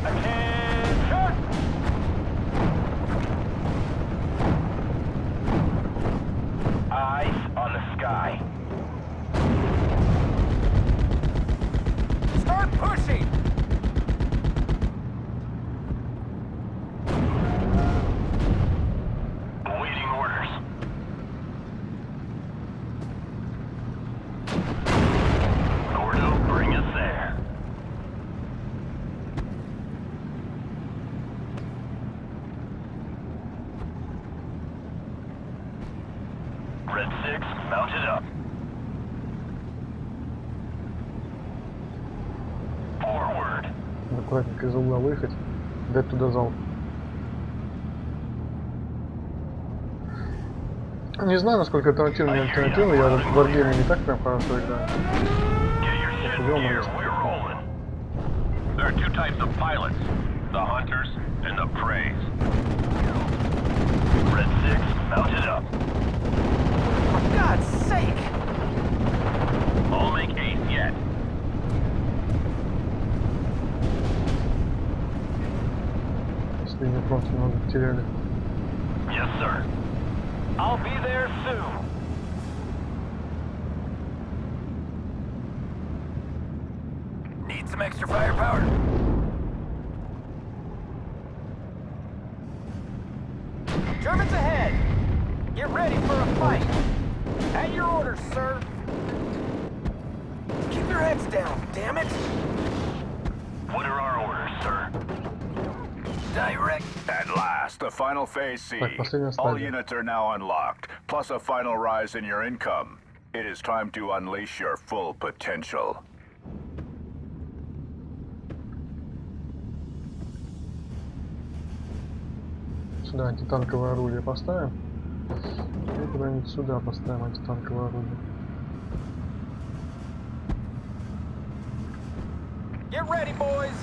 Attention! sky. Start pushing! Awaiting orders. Ordo, bring us there. Red 6, mounted up. Forward. Аккуратненько из угла выехать, дать туда зал. Не знаю, насколько это альтернатива, я в варгейме не так прям хорошо играю. Get your shit in gear, we're rolling. There are two types of pilots, the hunters and the preys. Red 6, mounted up. For God's sake! I'll make ace yet. Последний фронт немного потеряли. Yes, sir. I'll be there soon. Need some extra firepower? Germans ahead! Get ready for a fight! At your orders, sir! Keep your heads down, damn it! What are our orders, sir? Direct. At last, the final phase C. Так, последняя All стадия. units are now unlocked, plus a final rise in your income. It is time to unleash your full potential. Сюда антитанковое орудие поставим. И куда-нибудь сюда поставим антитанковое орудие. Get ready, boys!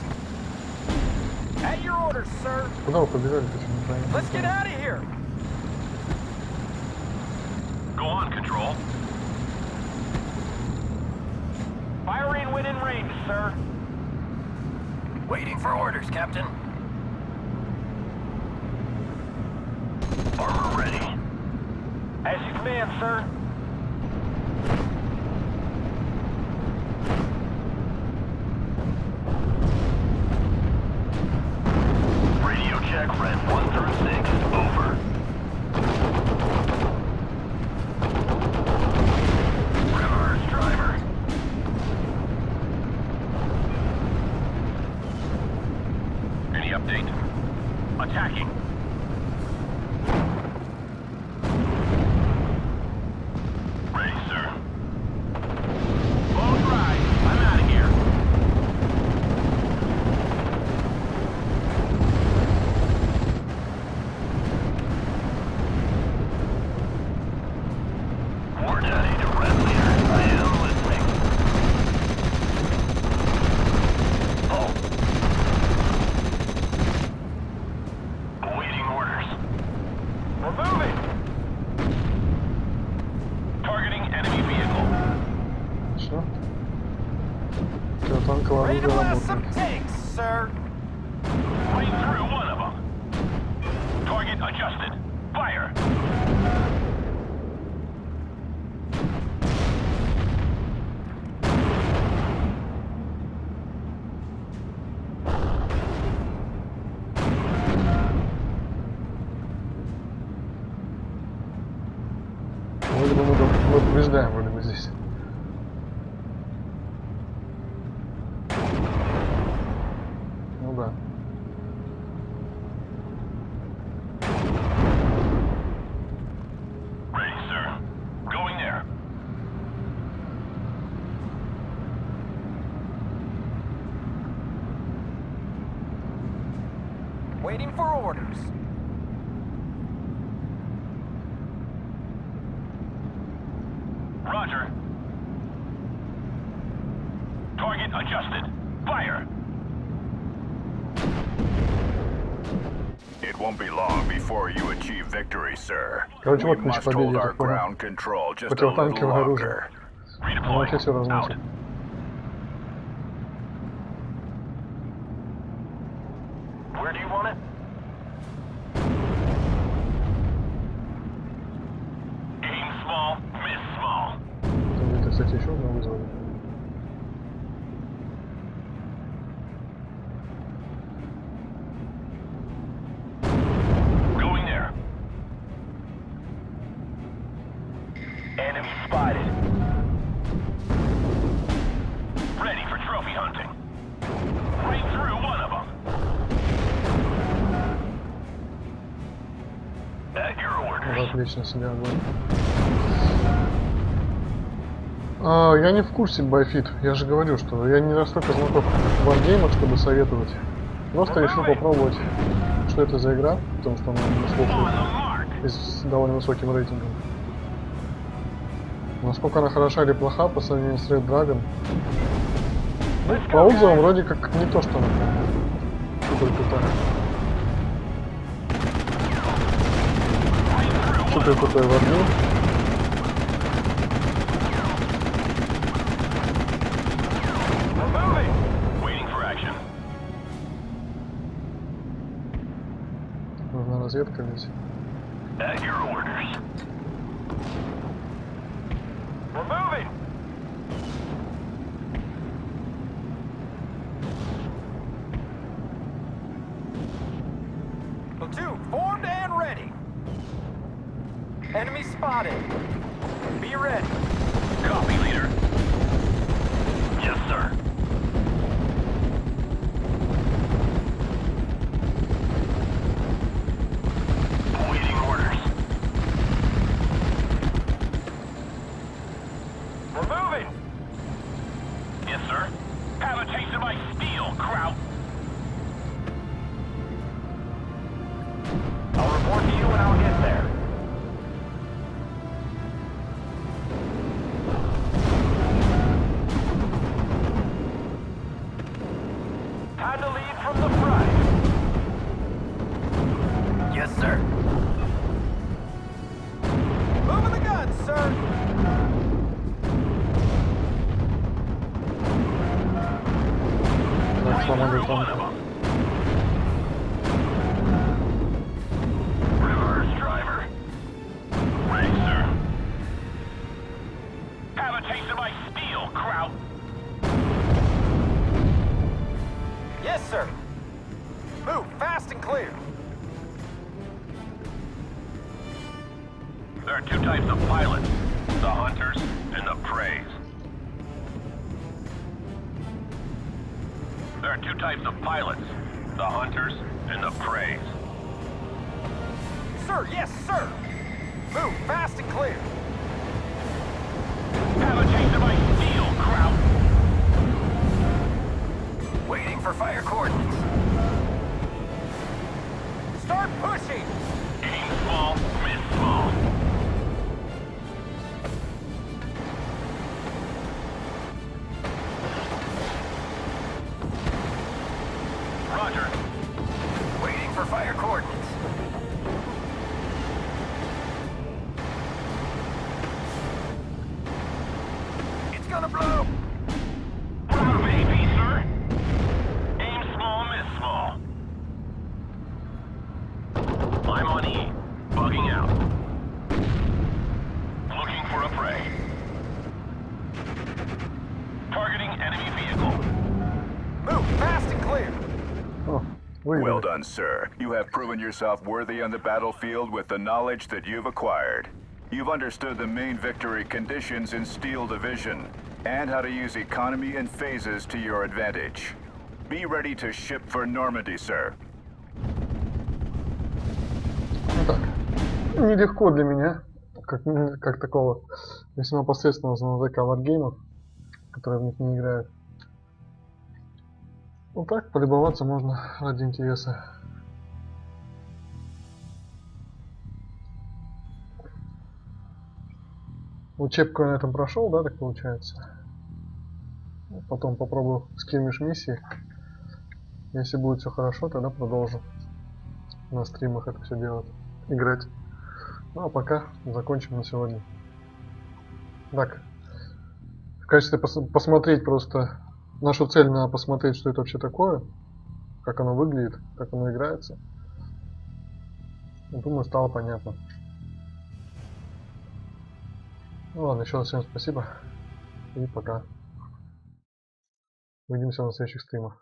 At your orders, sir! Куда вы побежали? Почему не понятно? Let's get out of here! Go on, Control. Firing within range, sir. Waiting for orders, Captain. Armor ready. As you command, sir. Radio check, Red 1 through 6, over. Reverse, driver. Any update? Attacking. Ready, sir. Both right. I'm out of here. War Daddy to Red Leader. I am listening. Oh. Awaiting orders. We're moving. Targeting enemy vehicle. Все. Все, танковое Ready to орудие blast some работает. tanks, sir. Right through one of them. Target adjusted. Fire. Вроде бы мы побеждаем вроде бы здесь. Ну да. Ready, sir. Going there. Waiting for orders. Roger. Target adjusted. Fire. It won't be long before you achieve victory, sir. Короче, We вот ключ must победы, hold я our так понял. ground control just a little Противотанковое оружие. longer. Оно вообще все Redeploy. Out. разносит. Where do you want it? Aim small, miss small. Enemy spotted. Ready for trophy hunting. Right through one of them. At your orders. Вот, отлично себя огонь. Я не в курсе байфит. Я же говорю, что я не настолько знаток в варгеймах, чтобы советовать. Просто решил попробовать, что это за игра, потому что она на слуху и с довольно высоким рейтингом. Насколько она хороша или плоха по сравнению с Red Dragon? Ну, по отзывам вроде как не то, что она супер крутая. Супер крутой варгейм. Нужна разведка здесь. At your orders. We're moving. Platoon formed and ready. Enemy spotted. Be ready. Copy, leader. Yes, sir. Awaiting orders. We're moving. Yes, sir. Have a taste of my steel, Kraut. I'll report to you when I'll get there. Time to lead from the front. Yes, sir. Moving the guns, sir. Так, сломали танк. Reverse driver. Ready, sir. Have a taste of my steel, Kraut. Yes, sir. Move fast and clear. There are two types of pilots, the hunters and the preys. There are two types of pilots, the hunters and the preys. Sir, yes, sir. Move fast and clear. Have a taste of my steel, Kraut. Waiting for fire coordinates. Start pushing. Aim small, miss small. Roger. Waiting for fire coordinates. It's gonna blow. Proud of AP, sir. Aim small, miss small. I'm on E. Bugging out. Looking for a prey. Targeting enemy vehicle. Move fast and clear. О, выиграли. Well done, sir. You have proven yourself worthy on the battlefield with the knowledge that you've acquired. You've understood the main victory conditions in Steel Division and how to use economy and phases to your advantage. Be ready to ship for Normandy, sir. Ну так, нелегко для меня, как такого весьма посредственного знатока варгеймов, которые в них не играют. Ну так, полюбоваться можно ради интереса. Учебку я на этом прошел, да, так получается. Потом попробую скиммиш миссии. Если будет все хорошо, тогда продолжу на стримах это все делать, играть. Ну а пока закончим на сегодня. Так, в качестве посмотреть просто, нашу цель надо посмотреть, что это вообще такое, как оно выглядит, как оно играется. Думаю, стало понятно. Ну ладно, еще раз всем спасибо и пока. Увидимся на следующих стримах.